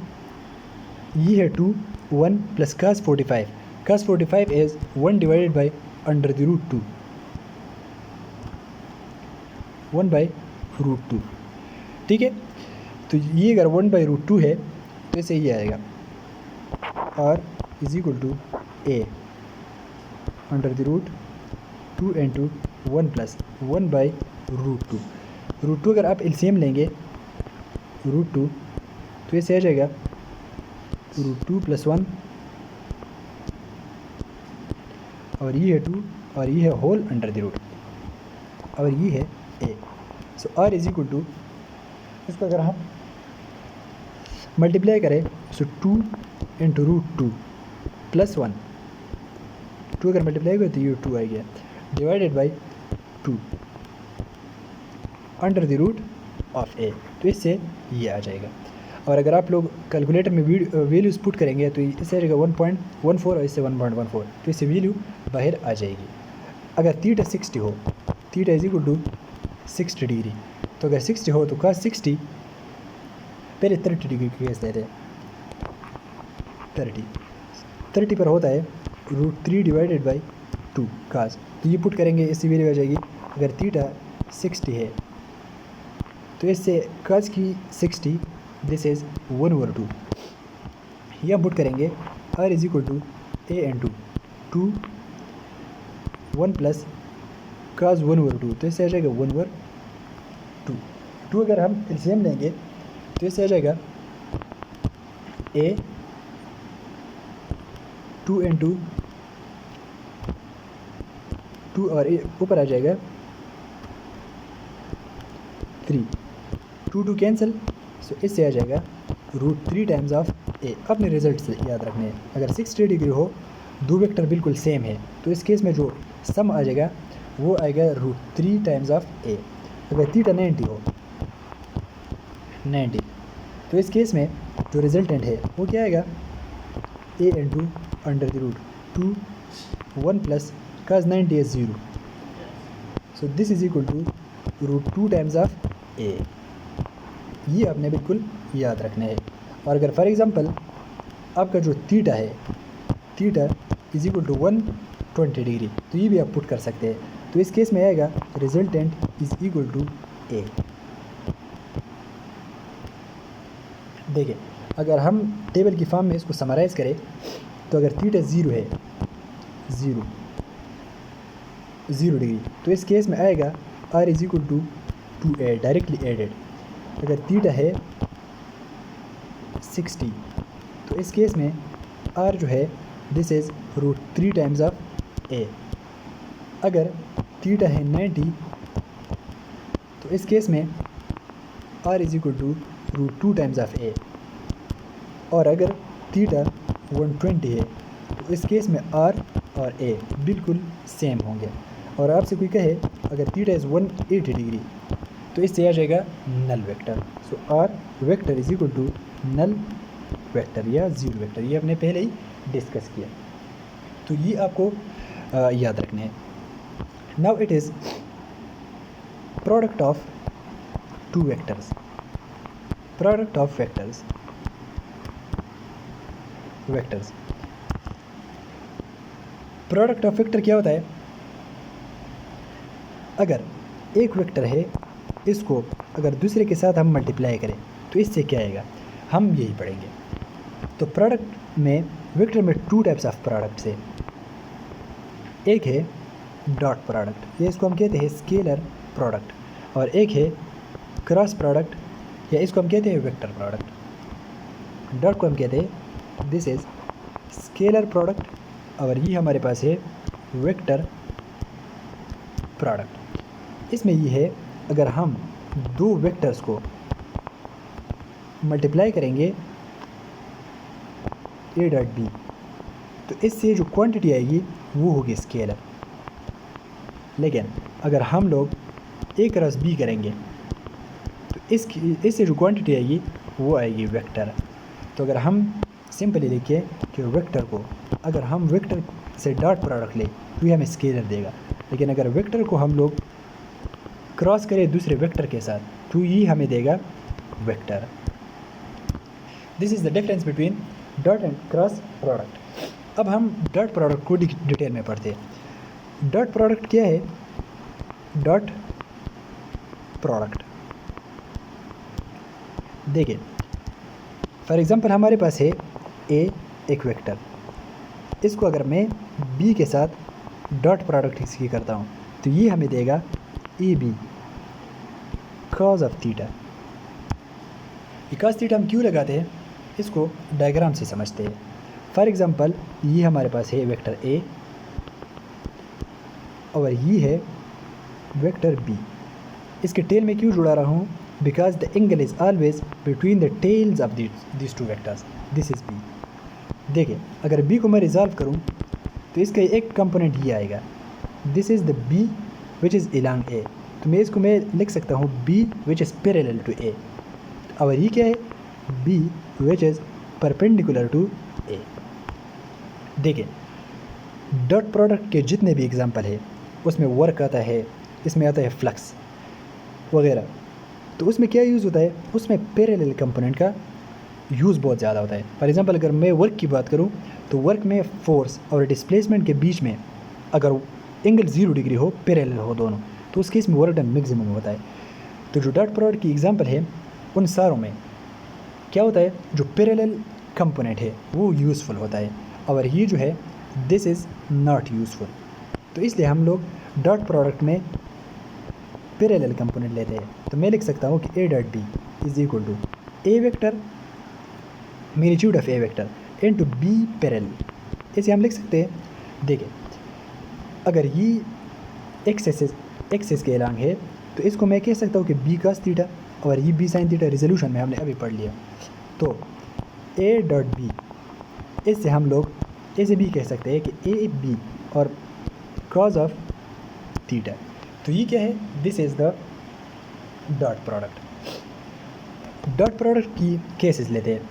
ये है 2 1 plus cos 45 is 1 divided by under the root 2, 1 by root 2। ठीक है। तो ये अगर 1/√2 है तो इसे ये आएगा r is equal to a under the root 2 into 1 plus 1/√2। √2 अगर आप एलसीएम लेंगे √2 तो इसे आ जाएगा √2 + 1 और ये है 2 और ये है होल अंडर द रूट और ये है a। So r is equal to, इसको अगर हम मल्टीप्लाई करें सो 2 इंटू √2 + 1, 2 अगर मल्टीप्लाई करें तो ये 2 आ गया divided by 2 under the root of a। तो इससे ये आ जाएगा। और अगर आप लोग कैलकुलेटर में वैल्यूज़ पुट करेंगे तो इससे आ जाएगा 1.14 और इससे 1.14, तो इससे वैल्यू बाहर आ जाएगी। अगर थीटा 60 हो, theta is equal to 60 degree, तो अगर 60 हो तो cos 60, पहले 30 डिग्री की केस लेते हैं। 30 पर होता है √3 डिवाइडेड बाई 2 cos, तो ये पुट करेंगे इससे वैल्यू आ जाएगी। अगर थीटा 60 है तो इससे cos की 60 दिस इज़ 1/2, यह पुट करेंगे r is equal to a into 2 1 plus cos 1/2, तो इससे आ जाएगा 1/2। 2 अगर हम एलसीएम लेंगे तो इससे आ जाएगा a 2 इंटू 2 और ऊपर आ जाएगा 3, 2 कैंसिल, सो इससे आ जाएगा √3 टाइम्स ऑफ a। अपने रिजल्ट से याद रखने हैं, अगर 60 डिग्री हो, दो वेक्टर बिल्कुल सेम है, तो इस केस में जो सम आ जाएगा वो आएगा √3 टाइम्स ऑफ a। अगर थीटा 90 हो, 90, तो इस केस में जो रिजल्टेंट है वो क्या आएगा a into under the root 2 1 plus cos 90 is 0, so this is equal to √2 times of a। ये आपने बिल्कुल याद रखना है। और अगर फॉर एग्जांपल आपका जो थीटा है, theta is equal to 120 degree, तो ये भी आप पुट कर सकते हैं। तो इस केस में आएगा resultant is equal to a। देखिए, अगर हम टेबल की फॉर्म में इसको समराइज़ करें तो अगर थीटा 0 है, 0 डिग्री, तो इस केस में आएगा r is equal to 2a directly added. अगर थीटा है 60, तो इस केस में r जो है this is √3 times of a। अगर थीटा है 90, तो इस केस में r is equal to √2 times of a। और अगर थीटा 120 है तो इस केस में r और a बिल्कुल सेम होंगे। और आपसे कोई कहे अगर थीटा इज़ 180 डिग्री, तो इससे आ जाएगा null vector. So r vector is equal to null vector या 0 वेक्टर, ये हमने पहले ही डिस्कस किया, तो ये आपको याद रखने हैं। Now it is product of 2 vectors, product of vectors product of vector क्या होता है? अगर एक वेक्टर है, इसको अगर दूसरे के साथ हम मल्टीप्लाई करें तो इससे क्या आएगा, हम यही पढ़ेंगे। तो प्रोडक्ट में, वेक्टर में 2 टाइप्स ऑफ प्रोडक्ट्स है। एक है डॉट प्रोडक्ट, ये इसको हम कहते हैं स्केलर प्रोडक्ट, और एक है क्रॉस प्रोडक्ट, या इसको हम कहते हैं वेक्टर प्रोडक्ट। डॉट को हम कहते हैं दिस इज़ स्केलर प्रोडक्ट, और ये हमारे पास है वेक्टर प्रोडक्ट। इसमें ये है, अगर हम 2 वेक्टर्स को मल्टीप्लाई करेंगे a डॉट b, तो इससे जो क्वांटिटी आएगी वो होगी स्केलर। लेकिन अगर हम लोग a क्रॉस b करेंगे तो इससे जो क्वांटिटी आएगी वो आएगी वेक्टर। तो अगर हम सिंपली लिखें कि वेक्टर को अगर हम वेक्टर से डॉट प्रोडक्ट लें तो ये हमें स्केलर देगा, लेकिन अगर वेक्टर को हम लोग क्रॉस करें दूसरे वेक्टर के साथ तो ये हमें देगा vector. This is the difference between dot and cross product. अब हम डॉट प्रोडक्ट को डिटेल में पढ़ते हैं। डॉट प्रोडक्ट क्या है? डॉट प्रोडक्ट देखिए फॉर एग्ज़ाम्पल हमारे पास है ए एक वेक्टर, इसको अगर मैं बी के साथ डॉट प्रोडक्ट इसकी करता हूँ तो ये हमें देगा ए बी कॉज ऑफ थीटा। ये कॉस थीटा हम क्यों लगाते हैं, इसको डायग्राम से समझते हैं। फॉर एग्ज़ाम्पल ये हमारे पास है वेक्टर ए और ये है वेक्टर बी। इसके टेल में क्यों जुड़ा रहा हूँ, because the angle is always between the tails of this two vectors, this is b. देखिए अगर बी को मैं रिजॉल्व करूँ तो इसका एक कंपोनेंट ये आएगा, this is the B which is along A, तो इसको मैं लिख सकता हूँ B which is parallel to A, और ये क्या है B which is perpendicular to A. देखिए डॉट प्रोडक्ट के जितने भी एग्जांपल है उसमें वर्क आता है, इसमें आता है फ्लक्स वगैरह, तो उसमें क्या यूज़ होता है, उसमें पैरेलल कंपोनेंट का यूज़ बहुत ज़्यादा होता है। फॉर एग्जांपल अगर मैं वर्क की बात करूं तो वर्क में फोर्स और डिस्प्लेसमेंट के बीच में अगर एंगल 0 डिग्री हो, पैरेलल हो दोनों, तो उस केस में वर्क डन मैक्सिमम होता है। तो जो डॉट प्रोडक्ट की एग्जांपल है उन सारों में क्या होता है, जो पैरेलल कंपोनेंट है वो यूज़फुल होता है, और ये जो है दिस इज़ नॉट यूज़फुल। तो इसलिए हम लोग डॉट प्रोडक्ट में पैरेलल कंपोनेंट लेते हैं। तो मैं लिख सकता हूँ कि a dot B is equal to a vector magnitude of a vector into b parallel, इसे हम लिख सकते हैं। देखिए अगर ये एक्सेस के अलोंग है तो इसको मैं कह सकता हूँ कि बी कॉस थीटा, और ये बी साइन थीटा रिजोल्यूशन में हमने अभी पढ़ लिया। तो ए डॉट बी, इससे हम लोग ऐसे भी कह सकते हैं कि ए बी और कॉज ऑफ थीटा, तो ये क्या है, this is the dot product. Dot product की केसेस लेते हैं।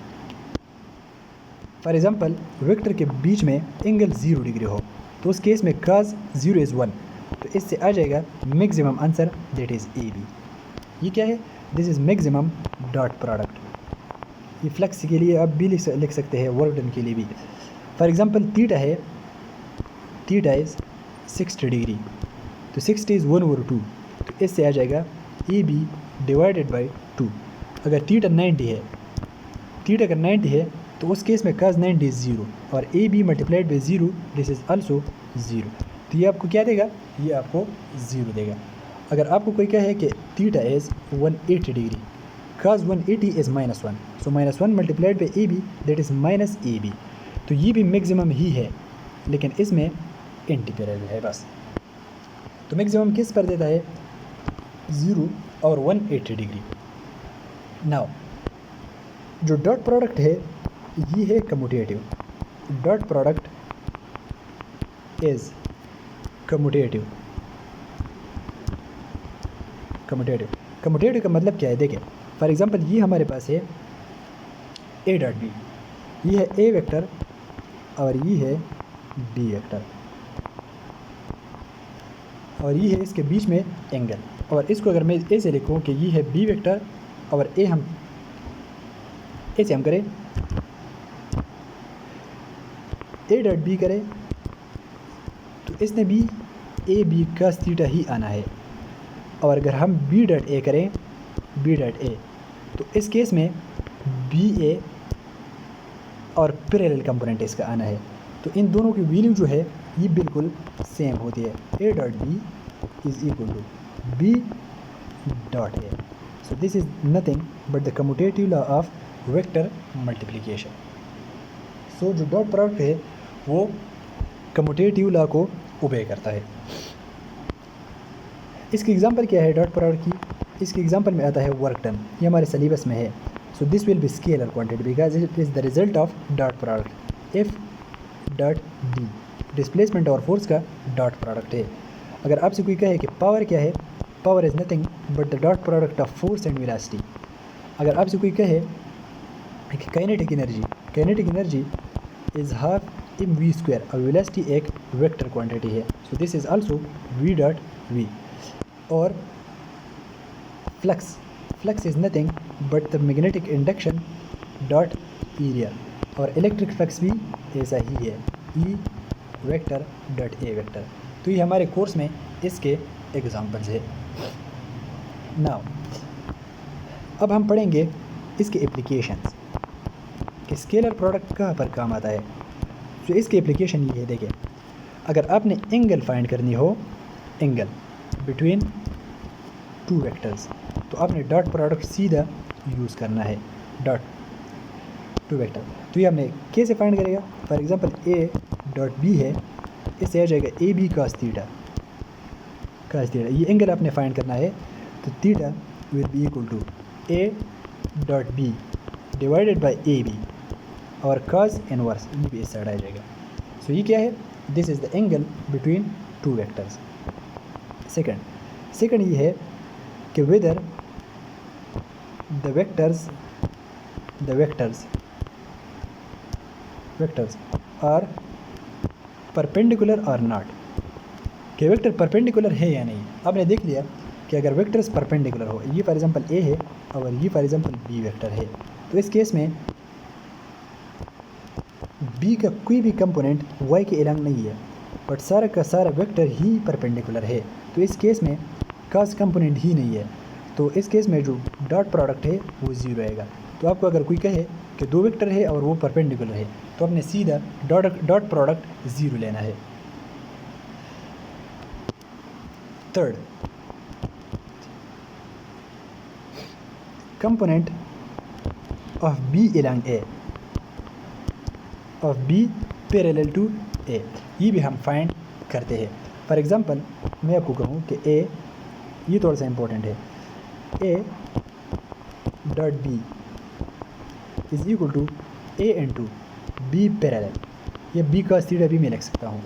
फॉर एग्जांपल वेक्टर के बीच में एंगल 0 डिग्री हो तो उस केस में cos 0 इज़ 1, तो इससे आ जाएगा maximum answer that is a b. ये क्या है, this is maximum dot product. ये फ्लक्स के लिए आप भी लिख सकते हैं, वर्क डन के लिए भी। फॉर एग्जांपल थीटा है, थीटा इज़ 60 डिग्री, तो 60 इज़ 1/2, तो इससे आ जाएगा ए बी डिवाइडेड बाई 2। अगर थीटा 90 है, थीटा अगर 90 है तो उस केस में cos 90 इज़ 0 और a B multiplied by 0, this is also 0, तो ये आपको क्या देगा, ये आपको 0 देगा। अगर आपको कोई कहे कि theta is 180 degree, cos 180 is -1, so -1 multiplied by a b that is minus A b, तो ये भी मैक्सिमम ही है लेकिन इसमें एंटी पैरेलल है बस। तो मैक्सिमम किस पर देता है, 0 और 180 डिग्री। नाउ जो डॉट प्रोडक्ट है ये है commutative. Dot product is commutative. Commutative का मतलब क्या है, देखिए फॉर एग्जांपल ये हमारे पास है ए डॉट बी, ये है ए वेक्टर और ये है बी वेक्टर, और ये है इसके बीच में एंगल, और इसको अगर मैं ए से लिखूँ कि ये है बी वेक्टर और ए हम ऐसे हम करें ए डॉट बी करें तो इसने भी ए बी का थीटा ही आना है, और अगर हम बी डॉट ए करें, बी डॉट ए, तो इस केस में बी ए और पैरेलल कंपोनेंट इसका आना है। तो इन दोनों की वैल्यू जो है ये बिल्कुल सेम होती है, A dot B is equal to B dot A. So this is nothing but the commutative law of vector multiplication. So जो डॉट प्रोडक्ट है वो कम्यूटेटिव लॉ को ओबे करता है। इसकी एग्जांपल क्या है डॉट प्रोडक्ट की, इसकी एग्जांपल में आता है वर्क डन, ये हमारे सिलेबस में है। So this will be scalar quantity because it is the result of dot product. F dot d displacement और फोर्स का डॉट प्रोडक्ट है। अगर आपसे कोई कहे कि पावर क्या है, power is nothing but the dot product of force and velocity. अगर आपसे कोई कहे कि kinetic energy is half m v square और वेलोसिटी एक वेक्टर क्वांटिटी है, so this is also V dot V. और flux is nothing but the magnetic induction dot area, और इलेक्ट्रिक फ्लक्स भी ऐसा ही है, E vector dot A vector. तो ये हमारे कोर्स में इसके एग्जाम्पल्स है। नाउ अब हम पढ़ेंगे इसके एप्लीकेशंस, स्केलर प्रोडक्ट कहाँ पर काम आता है। तो इसकी एप्लीकेशन ये है, देखिए अगर आपने एंगल फाइंड करनी हो, एंगल बिटवीन टू वेक्टर्स, तो आपने डॉट प्रोडक्ट सीधा यूज़ करना है, डॉट टू वेक्टर। तो ये हमने कैसे फाइंड करेगा, for example a dot b है, इससे आ जाएगा ए बी कास थीटा, ये एंगल आपने फाइंड करना है। तो theta will be equal to a dot B divided by a B और कास इनवर्स, ये भी इस साइड आ जाएगा। सो ये क्या है, this is the angle between two vectors. Second ये है कि whether the vectors are perpendicular और नॉट, कि वेक्टर परपेंडिकुलर है या नहीं। आपने देख लिया कि अगर वेक्टर्स परपेंडिकुलर हो, ये फॉर एग्जांपल ए है और ये फॉर एग्जांपल बी वेक्टर है, तो इस केस में बी का कोई भी कंपोनेंट वाई के अलॉन्ग नहीं है, बट सारा का सारा वेक्टर ही परपेंडिकुलर है। तो इस केस में कास कंपोनेंट ही नहीं है, तो इस केस में जो डॉट प्रोडक्ट है वो ज़ीरो आएगा। तो आपको अगर कोई कहे कि दो वेक्टर है और वो परपेंडिकुलर है, तो आपने सीधा डॉट प्रोडक्ट ज़ीरो लेना है। Third, component of B along A, of B parallel to A, ये भी हम फाइंड करते हैं। फॉर एग्जांपल मैं आपको कहूँ कि ए, ये थोड़ा सा इंपॉर्टेंट है, A dot B is equal to A into B parallel, ये बी का थीटा भी मैं लिख सकता हूँ।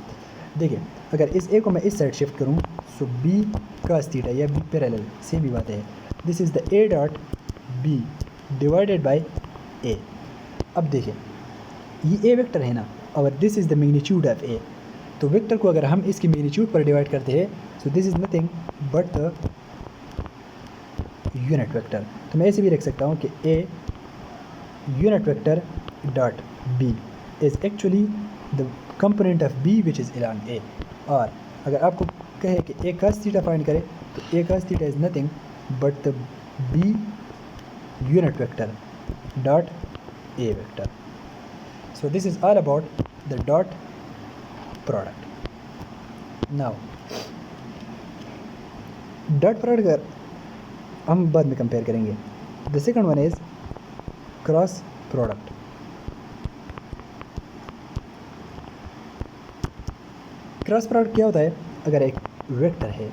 देखिए अगर इस ए को मैं इस साइड शिफ्ट करूँ, सो बी का थीटा या बी पैरेलल सेम ही बात है। This is the A dot B divided by A. अब देखिए ये ए वेक्टर है ना, और this is the magnitude of A. तो वेक्टर को अगर हम इसकी मैग्नीट्यूड पर डिवाइड करते हैं, so this is nothing but the unit vector. तो मैं ऐसे भी लिख सकता हूँ कि A unit vector dot B is actually the component of B which is along A. और अगर आपको कहे कि ए कास थीटा फाइंड करे, तो A cos theta is nothing but the B unit vector dot A vector. So this is all about the dot product. Now dot product अगर हम बाद में कंपेयर करेंगे। The second one is cross product. Cross product क्या होता है, अगर एक वेक्टर है,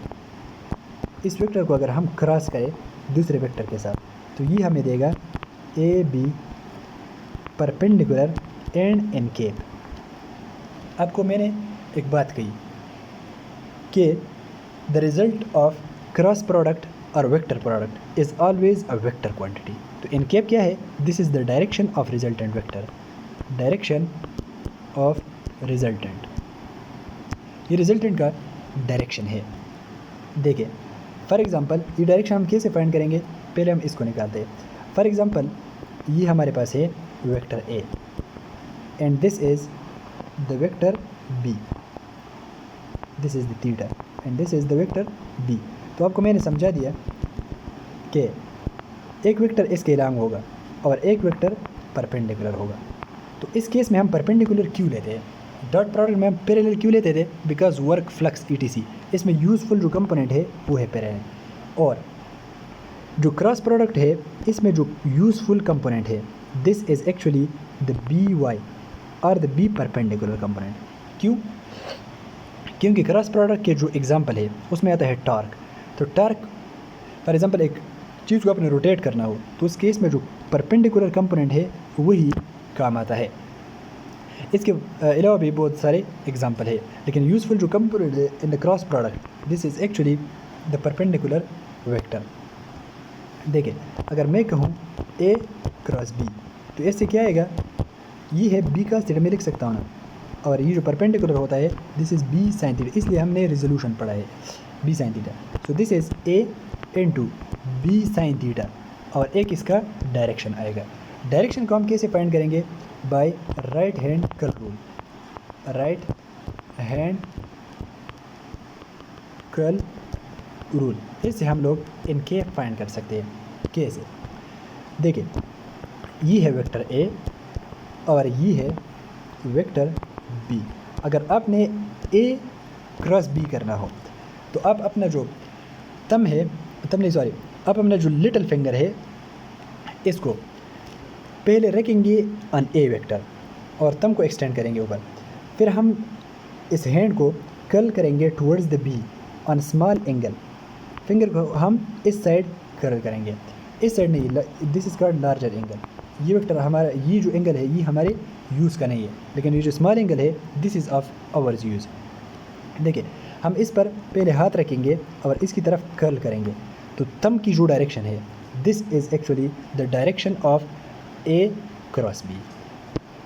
इस वेक्टर को अगर हम क्रॉस करें दूसरे वेक्टर के साथ, तो ये हमें देगा ए बी परपेंडिकुलर एंड एनकेप। आपको मैंने एक बात कही कि the result of cross product और vector product is always a vector quantity. तो एनकेप क्या है, this is the direction of resultant vector, direction of resultant, ये रिजल्टेंट का डायरेक्शन है। देखिए फॉर एग्जांपल ये डायरेक्शन हम कैसे फाइंड करेंगे, पहले हम इसको निकालते हैं। फॉर एग्जांपल ये हमारे पास है vector A and this is the vector b, this is the theta and this is the vector b। तो आपको मैंने समझा दिया कि एक वेक्टर इसके अलॉन्ग होगा और एक वेक्टर परपेंडिकुलर होगा। तो इस केस में हम परपेंडिकुलर क्यों लेते हैं, डॉट प्रोडक्ट में हम पैरेलल क्यों लेते थे, बिकॉज वर्क फ्लक्स ईटीसी, इसमें यूजफुल जो कंपोनेंट है वो है पैरेलल, और जो क्रॉस प्रोडक्ट है इसमें जो यूजफुल कंपोनेंट है this is actually the B Y और द बी परपेंडिकुलर कंपोनेंट। क्यों, क्योंकि क्रॉस प्रोडक्ट के जो एग्जांपल है उसमें आता है टॉर्क। तो टॉर्क फॉर एग्जांपल एक चीज़ को आपने रोटेट करना हो, तो उस केस में जो परपेंडिकुलर कंपोनेंट है वही काम आता है। इसके अलावा भी बहुत सारे एग्जांपल है, लेकिन यूजफुल जो कंपोनेंट है in the cross product this is actually the perpendicular vector. देखिए अगर मैं कहूँ ए क्रॉस बी, तो इससे क्या आएगा, ये है बी का थीटा में लिख सकता हूँ ना, और ये जो परपेंडिकुलर होता है this is B sine theta, इसलिए हमने रिजोल्यूशन पढ़ा है B sine theta. So this is A into B sine theta, और एक इसका डायरेक्शन आएगा। डायरेक्शन को हम कैसे फाइंड करेंगे, by right hand curl rule, right hand curl rule, इससे हम लोग इनके फाइंड कर सकते हैं। कैसे, देखिए ये है वेक्टर ए और ये है वेक्टर बी। अगर आपने ए क्रॉस बी करना हो तो आप अपना जो आप अपना जो लिटिल फिंगर है इसको पहले रखेंगे ऑन ए वेक्टर और थंब को एक्सटेंड करेंगे ऊपर। फिर हम इस हैंड को कर्ल करेंगे towards the be on small angle. Finger को हम इस साइड कर्ल करेंगे, इस साइड नहीं, this is called larger angle. ये वेक्टर हमारा, ये जो एंगल है ये हमारे यूज़ का नहीं है, लेकिन ये जो स्मॉल एंगल है this is of hours use. देखिए हम इस पर पहले हाथ रखेंगे और इसकी तरफ कर्ल करेंगे, तो थंब की जो डायरेक्शन है this is actually the direction of A cross B.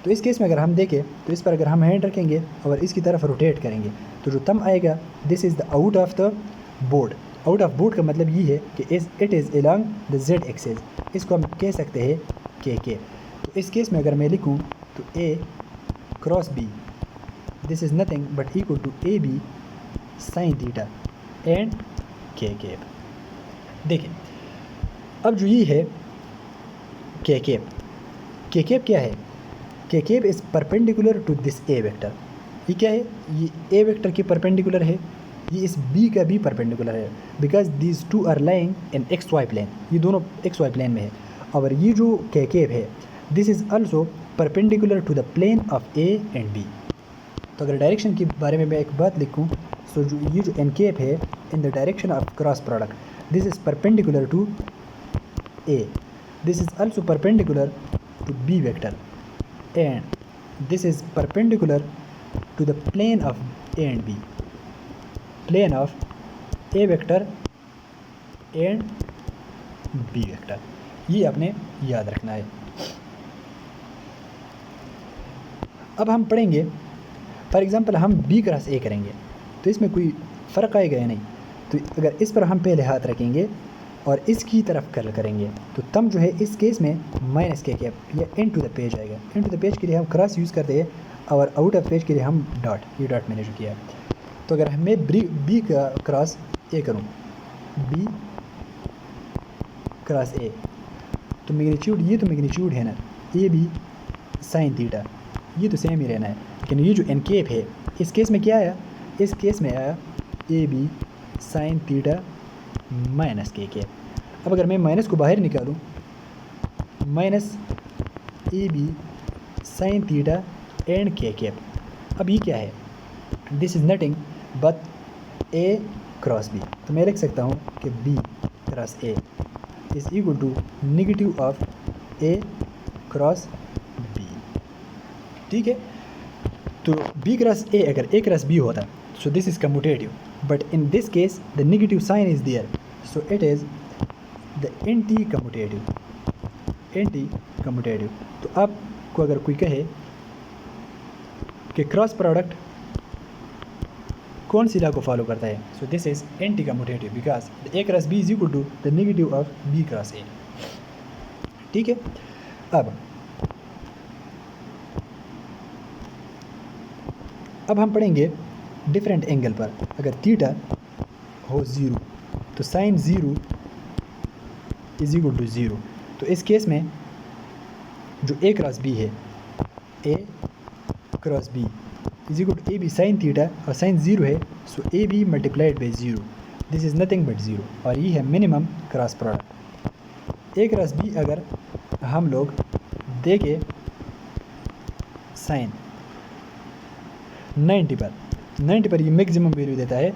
तो इस केस में अगर हम देखें तो इस पर अगर हम हैंड रखेंगे और इसकी तरफ रोटेट करेंगे तो जो थंब आएगा this is the out of the board. Out of board का मतलब ये है कि it is along the Z axis, इसको हम कह सकते हैं के। तो इस केस में अगर मैं लिखूँ तो A cross B this is nothing but equal to A B sine theta and K cap. देखिए अब जो ये है के केप क्या है? K cap is perpendicular to this A vector. ये क्या है? ये ए वेक्टर के परपेंडिकुलर है, ये इस बी का भी परपेंडिकुलर है, because these two are lying in X Y plane. ये दोनों एक्स वाई प्लेन में है। और ये जो के केप है this is also perpendicular to the plane of A and B. तो अगर डायरेक्शन के बारे में मैं एक बात लिखूँ तो जो ये जो एन केप है in the direction of cross product this is perpendicular to A, this is also perpendicular to B vector and this is perpendicular to the plane of A and B, plane of A vector and B vector। ये आपने याद रखना है। अब हम पढ़ेंगे for example हम B cross A करेंगे तो इसमें कोई फ़र्क आएगा या नहीं। तो अगर इस पर हम पहले हाथ रखेंगे और इसकी तरफ कर्ल करेंगे तो थंब जो है इस केस में माइनस के कैप या इन टू द पेज आएगा। इन टू द पेज के लिए हम क्रॉस यूज़ करते हैं और आउट ऑफ पेज के लिए हम डॉट, ये डॉट मैंने जो किया है। तो अगर मैं बी का क्रॉस ए करूँ, बी क्रॉस ए, तो मैग्नीट्यूड, ये तो मैग्नीट्यूड है ना ए बी साइन थीटा, ये तो सेम ही रहना है। लेकिन ये जो एन केप है इस केस में क्या आया? इस केस में आया A B sine theta minus K cap. अब अगर मैं माइनस को बाहर निकालूं, minus A B sine theta and K cap. अब ये क्या है? This is nothing but A cross B. तो मैं लिख सकता हूँ कि B cross A is equal to negative of A cross B. ठीक है, तो बी क्रॉस ए अगर ए क्रॉस बी होता so this is commutative, but in this case the negative sign is there, so it is the anti-commutative। तो आपको अगर कोई कहे कि क्रॉस प्रोडक्ट कौन सी लॉ को फॉलो करता है, so this is anti-commutative because the a cross b is equal to the negative of b cross a। ठीक है, अब हम पढ़ेंगे डिफरेंट एंगल पर। अगर थीटा हो 0 तो साइन 0 इज इक्वल टू 0। तो इस केस में जो ए क्रॉस बी है, A cross B is equal to A B sine theta, और साइन 0 है so A B multiplied by 0, this is nothing but 0, और ये है minimum cross product. A cross B अगर हम लोग देखें साइन 90 पर ये मैक्सिमम वैल्यू देता है।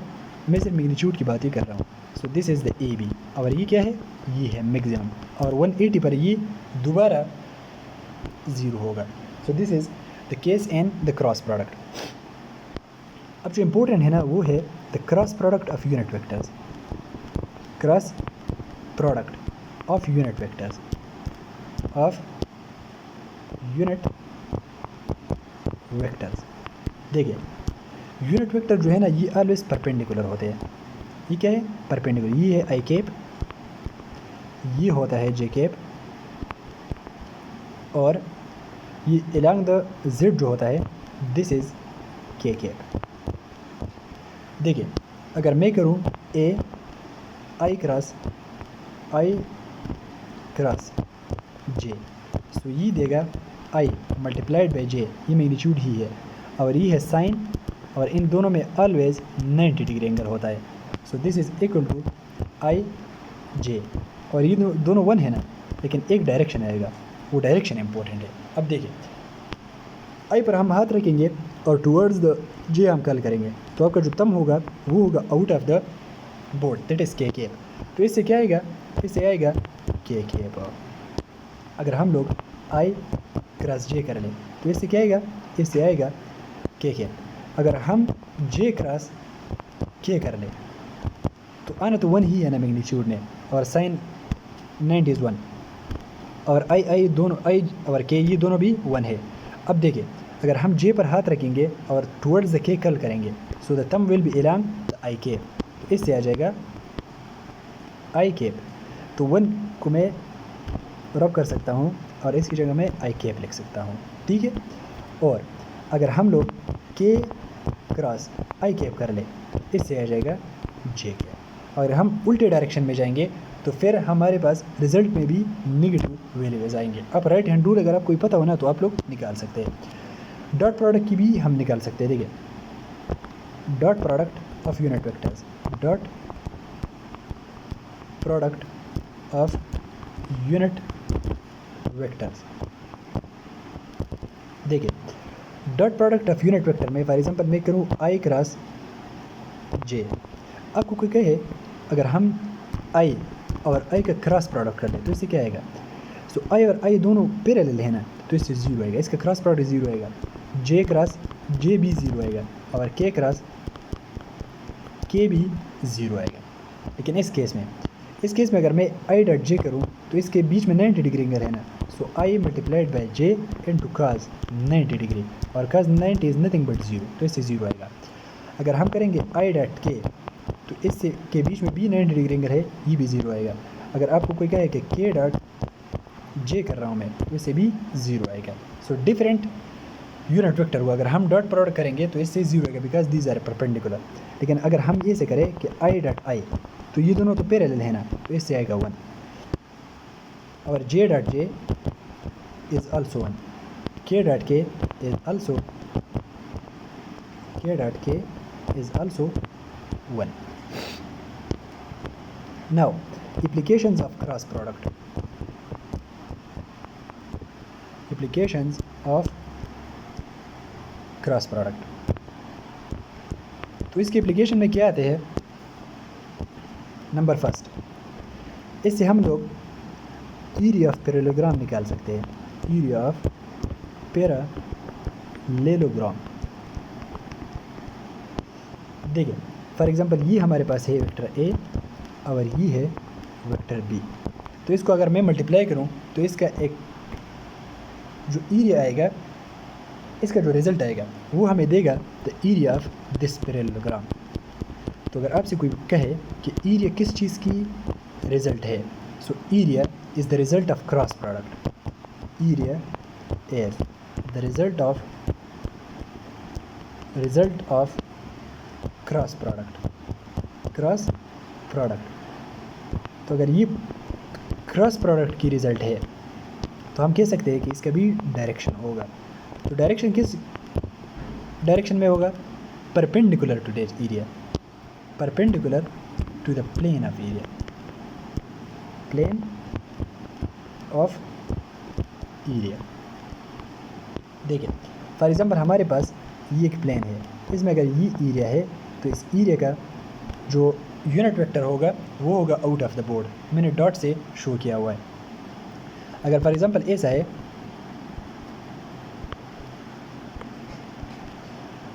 मैं सिर्फ मैग्नीट्यूड की बात ही कर रहा हूँ। So this is the A B, और ये क्या है? ये है मैक्सिमम, और 180 पर ये दोबारा 0 होगा। सो this is the case in the cross product. अब जो इम्पोर्टेंट है ना वो है the cross product of unit vectors. Cross product of unit vectors देखिए यूनिट वेक्टर जो है ना ये ऑलवेज परपेंडिकुलर होते हैं। ये क्या है? परपेंडिकुलर। ये है आई केप, ये होता है जे केप, और ये अलोंग द जेड जो होता है दिस इज़ के केप। देखिए अगर मैं करूँ ए आई क्रॉस जे, सो ये देगा आई मल्टीप्लाइड बाई जे, ये मैग्नीट्यूड ही है, और ये है साइन, और इन दोनों में ऑलवेज 90 डिग्री एंगल होता है। So this is equal to I J, और ये दोनों वन है ना, लेकिन एक डायरेक्शन आएगा, वो डायरेक्शन इंपॉर्टेंट है। अब देखिए आई पर हम हाथ रखेंगे और टूवर्ड्स द जे हम कल करेंगे, तो आपका जो तम होगा वो होगा out of the board, that is के केप। तो इससे क्या आएगा, इससे आएगा के केप। अगर हम लोग आई क्रॉस जे कर लें तो इससे क्या आएगा, इससे आएगा के केप। अगर हम जे क्रॉस के कर लें तो आना तो वन ही है ना मैग्नीट्यूड ने, और साइन 90 इज़ 1, और आई दोनों आई और के ये दोनों भी वन है। अब देखिए अगर हम जे पर हाथ रखेंगे और टुवर्ड्स द के कल करेंगे, so the thumb will be along the I cap, तो इससे आ जाएगा आई केप। तो वन को मैं रब कर सकता हूँ और इसकी जगह मैं आई केप लिख सकता हूँ, ठीक है। और अगर हम लोग के क्रॉस आई केप कर ले, इससे आ जाएगा जे केप। और हम उल्टे डायरेक्शन में जाएंगे तो फिर हमारे पास रिजल्ट में भी निगेटिव वैल्यूज आएंगे। अब राइट हैंड रूल अगर आपको पता हो ना तो आप लोग निकाल सकते हैं। डॉट प्रोडक्ट की भी हम निकाल सकते हैं। देखिए dot product of unit vectors, dot product of unit vectors. देखिए dot product of unit vector में फॉर एग्जांपल मैं करूँ आई क्रॉस जे, आपको कोई कहे अगर हम आई और आई का क्रॉस प्रोडक्ट कर लें तो इससे क्या आएगा, सो आई और आई दोनों पैरेलल है ना, तो इससे जीरो आएगा, इसका क्रॉस प्रोडक्ट जीरो आएगा, जे क्रॉस जे भी जीरो आएगा, और के क्रॉस के भी ज़ीरो आएगा। लेकिन इस केस में अगर मैं आई डॉट जे करूँ तो इसके बीच में 90 डिग्री एंगल है ना, so I multiplied by J into cos 90 degree, और cos 90 is nothing but zero, तो इससे ज़ीरो आएगा। अगर हम करेंगे आई डॉट के तो इससे के बीच में भी 90 डिग्री एंगल है, ये भी ज़ीरो आएगा। अगर आपको कोई कहे कि के डॉट जे कर रहा हूँ मैं तो इससे भी ज़ीरो आएगा। सो डिफरेंट यूनिट वेक्टर हुआ, अगर हम डॉट प्रोडक्ट करेंगे तो इससे ज़ीरो आएगा बिकॉज दीज आर परपेंडिकुलर। लेकिन अगर हम ये से करें कि आई डॉट आई तो ये दोनों तो पैरेलल है ना, तो इससे आएगा 1, और J dot J is also 1, के डॉट के is also 1। Now applications of cross product, applications of cross product. तो इसके एप्लीकेशन में क्या आते हैं, नंबर फर्स्ट, इससे हम लोग एरिया ऑफ पैरेललोग्राम निकाल सकते हैं, एरिया ऑफ पैरेललोग्राम। देखिए फॉर एग्जांपल ये हमारे पास है वेक्टर ए और ये है वेक्टर बी, तो इसको अगर मैं मल्टीप्लाई करूं तो इसका एक जो एरिया आएगा, इसका जो रिज़ल्ट आएगा वो हमें देगा the area of this parallelogram. तो अगर आपसे कोई कहे कि एरिया किस चीज़ की रिज़ल्ट है, so area is the result of cross product, area is the result of cross product. तो अगर ये क्रॉस प्रोडक्ट की रिज़ल्ट है तो हम कह सकते हैं कि इसका भी डायरेक्शन होगा। तो डायरेक्शन किस डायरेक्शन में होगा, perpendicular to that area, perpendicular to the plane of area, plane of area. देखिए फॉर एग्जांपल हमारे पास ये एक प्लेन है, इसमें अगर ये एरिया है तो इस एरिया का जो यूनिट वेक्टर होगा वो होगा आउट ऑफ द बोर्ड, मैंने डॉट से शो किया हुआ है। अगर फॉर एग्जांपल ऐसा है,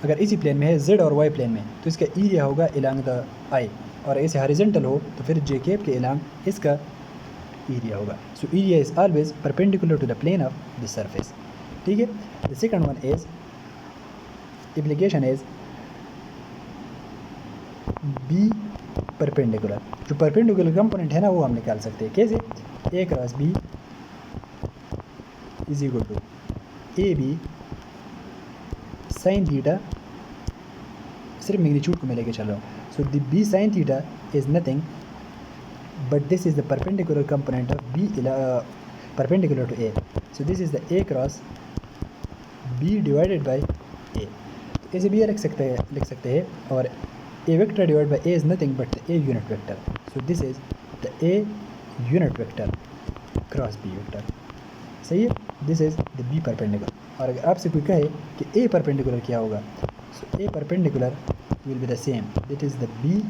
अगर इसी प्लेन में है z और y प्लेन में, तो इसका एरिया होगा अलोंग द i, और ऐसे हॉरिजॉन्टल हो तो फिर j कैप के अलोंग इसका एरिया होगा। So area is always perpendicular to the plane of the surface, ठीक है। The second one is application is B perpendicular. जो परपेंडिकुलर कंपोनेंट है ना वो हम निकाल सकते हैं, कैसे, a cross b is equal to A B sine theta, सिर्फ मैग्नीट्यूड को मैं लेके चल रहा हूँ। So the B sine theta is nothing but this is the perpendicular component of B perpendicular to A. So this is the A cross B divided by A. तो इसे भी लिख सकते हैं और A vector divided by A is nothing but the A unit vector. So this is the A unit vector cross B vector. सही है. This is the B perpendicular. और अगर आपसे कोई कहे कि A perpendicular क्या होगा, so A perpendicular will be the same. That is the B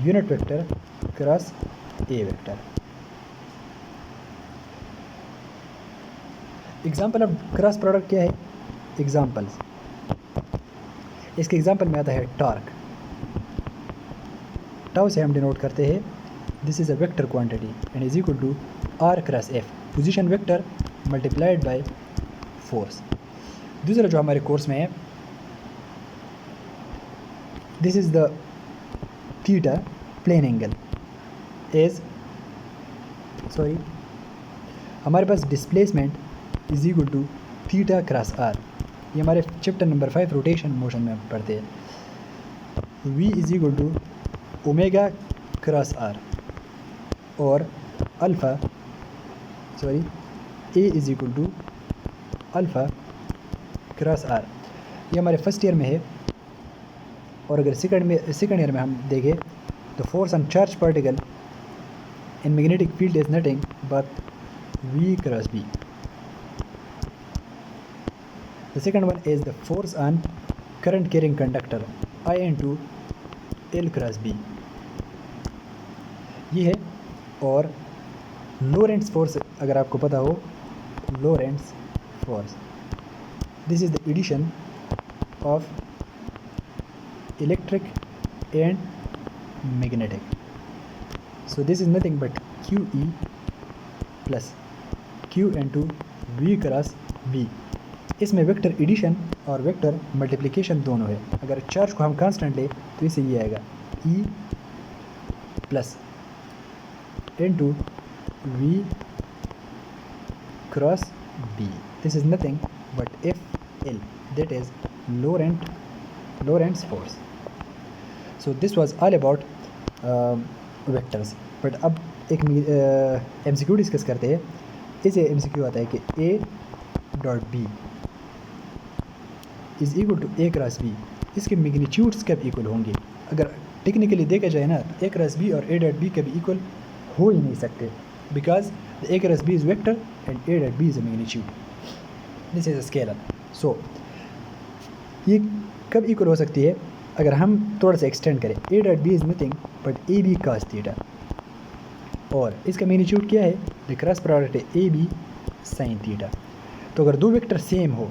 unit vector cross A vector. Example of cross product क्या है? एग्जाम्पल्स, इसके एग्जाम्पल में आता है टॉर्क. टाउ से हम डिनोट करते हैं this is a vector quantity and is equal to R cross F, position vector multiplied by force. दूसरा जो हमारे कोर्स में है, this is the theta plane angle is sorry हमारे पास displacement is equal to theta cross R. ये हमारे chapter number 5 rotation motion में पढ़ते हैं. V is equal to omega cross R और alpha A is equal to alpha cross R. ये हमारे फर्स्ट ईयर में है. और अगर सेकंड ईयर में हम देखें तो force on charge particle in magnetic field is nothing but V cross B. The second one is the force on current carrying conductor I into L cross B. ये है. और लोरेंट्स फोर्स अगर आपको पता हो, Lorentz force, this is the addition of electric and magnetic. So this is nothing but QE plus Q into V cross B. इसमें vector addition और vector multiplication दोनों है. अगर चार्ज को हम कांस्टेंट ले तो इसे ये आएगा E plus into V cross B. This is nothing but FL, that is Lorentz force. So this was all about vectors. But अब एक MCQ डिस्कस करते हैं. इसे MCQ आता है कि A dot B is equal to A cross B. इसके magnitudes कब इक्वल होंगे? अगर टेक्निकली देखा जाए ना, A क्रॉस B और A डॉट B कभी इक्वल हो ही नहीं सकते, because A cross B is vector and A dot B is a magnitude. This is a scalar. So ये कब इक्वल हो सकती है? अगर हम थोड़ा सा एक्सटेंड करें, A dot B is nothing but AB cos theta, और इसका मैग्नीट्यूड क्या है? द क्रॉस प्रोडक्ट है AB sin थीटा. तो अगर दो वेक्टर सेम हो,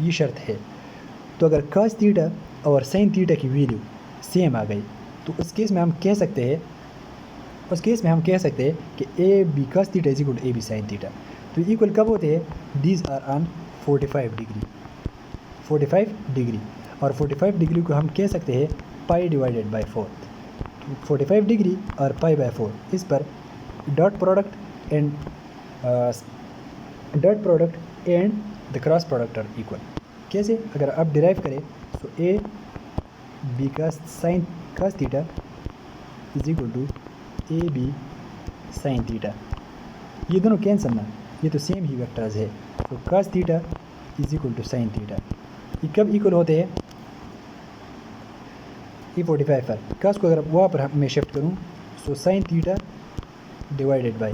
ये शर्त है, तो अगर cos थीटा और sin थीटा की वैल्यू सेम आ गई तो उस केस में हम कह सकते हैं कि AB cos theta is equal to AB sin theta. तो इक्वल कब होते हैं? These are on 45 degree. और 45 डिग्री को हम कह सकते हैं पाई डिवाइडेड बाय 4. 45 डिग्री और पाई बाय 4, इस पर dot product and the cross product are equal. कैसे? अगर आप डिराइव करें तो A B sin cos theta is equal to AB sin theta. ये दोनों कैंसल ना, ये तो सेम ही वेक्टर्स है. तो cos theta is equal to sin theta. ये कब इक्वल होते हैं? ये 45 पर cos को अगर वहाँ पर मैं शिफ्ट करूँ तो sin theta divided by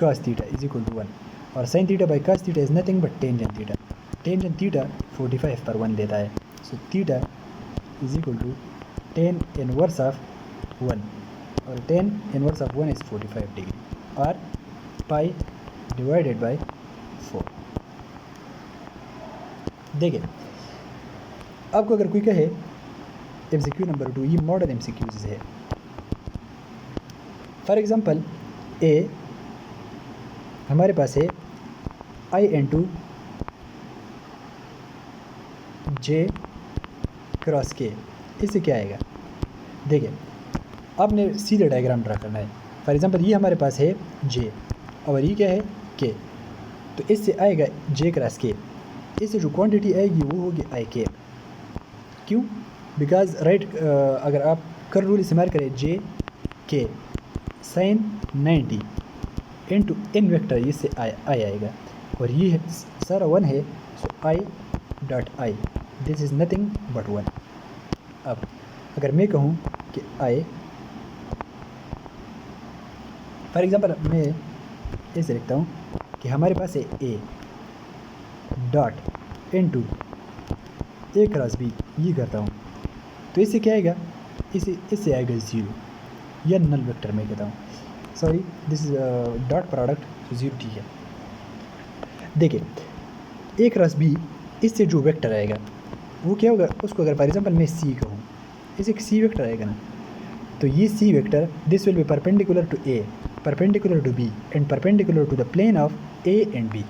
cos theta is equal to 1. और sin theta by cos theta is nothing but tangent theta. Tangent theta 45 पर 1 देता है. So theta is equal to tan inverse of 1, और tan inverse of 1 is 45 degree, और pi divided by 4. देखिए, आपको अगर कोई कहे MCQ नंबर 2, ये मॉडल MCQs है. फॉर एग्जांपल A हमारे पास है I into J cross K. इससे क्या आएगा? देखिए, आपने सीधे डायग्राम ड्रा करना है. फॉर एग्जांपल ये हमारे पास है J और ये क्या है K. तो इससे आएगा J क्रॉस K. इससे जो क्वांटिटी आएगी वो होगी I K. क्यों? बिकॉज राइट, अगर आप कर रूल इस्तेमाल करें J K sin 90 into n vector, इससे आई आएगा, और ये है सारा 1 है, so I dot I, this is nothing but 1। अब अगर मैं कहूँ कि आई, फॉर एग्ज़ाम्पल मैं ऐसे लिखता हूँ कि हमारे पास है A dot into A cross B, ये करता हूँ तो इससे क्या आएगा, इससे आएगा 0, या नल वेक्टर मैं कहता हूँ, sorry this is dot product 0, ठीक है। देखिए ए क्रॉस बी, इससे जो वेक्टर आएगा वो क्या होगा, उसको अगर फॉर एग्जांपल मैं सी कहूँ, इसे एक सी वेक्टर आएगा ना, तो ये C vector this will be perpendicular to A, perpendicular to B and perpendicular to the plane of A and B.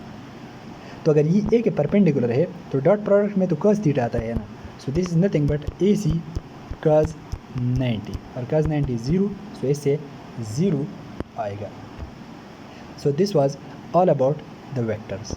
तो अगर ये ए के परपेंडिकुलर है तो डॉट प्रोडक्ट में तो cos थीटा आता है ना, so this is nothing but A C cos 90, और cos 90 0, सो इससे 0 आएगा। So this was all about the vectors.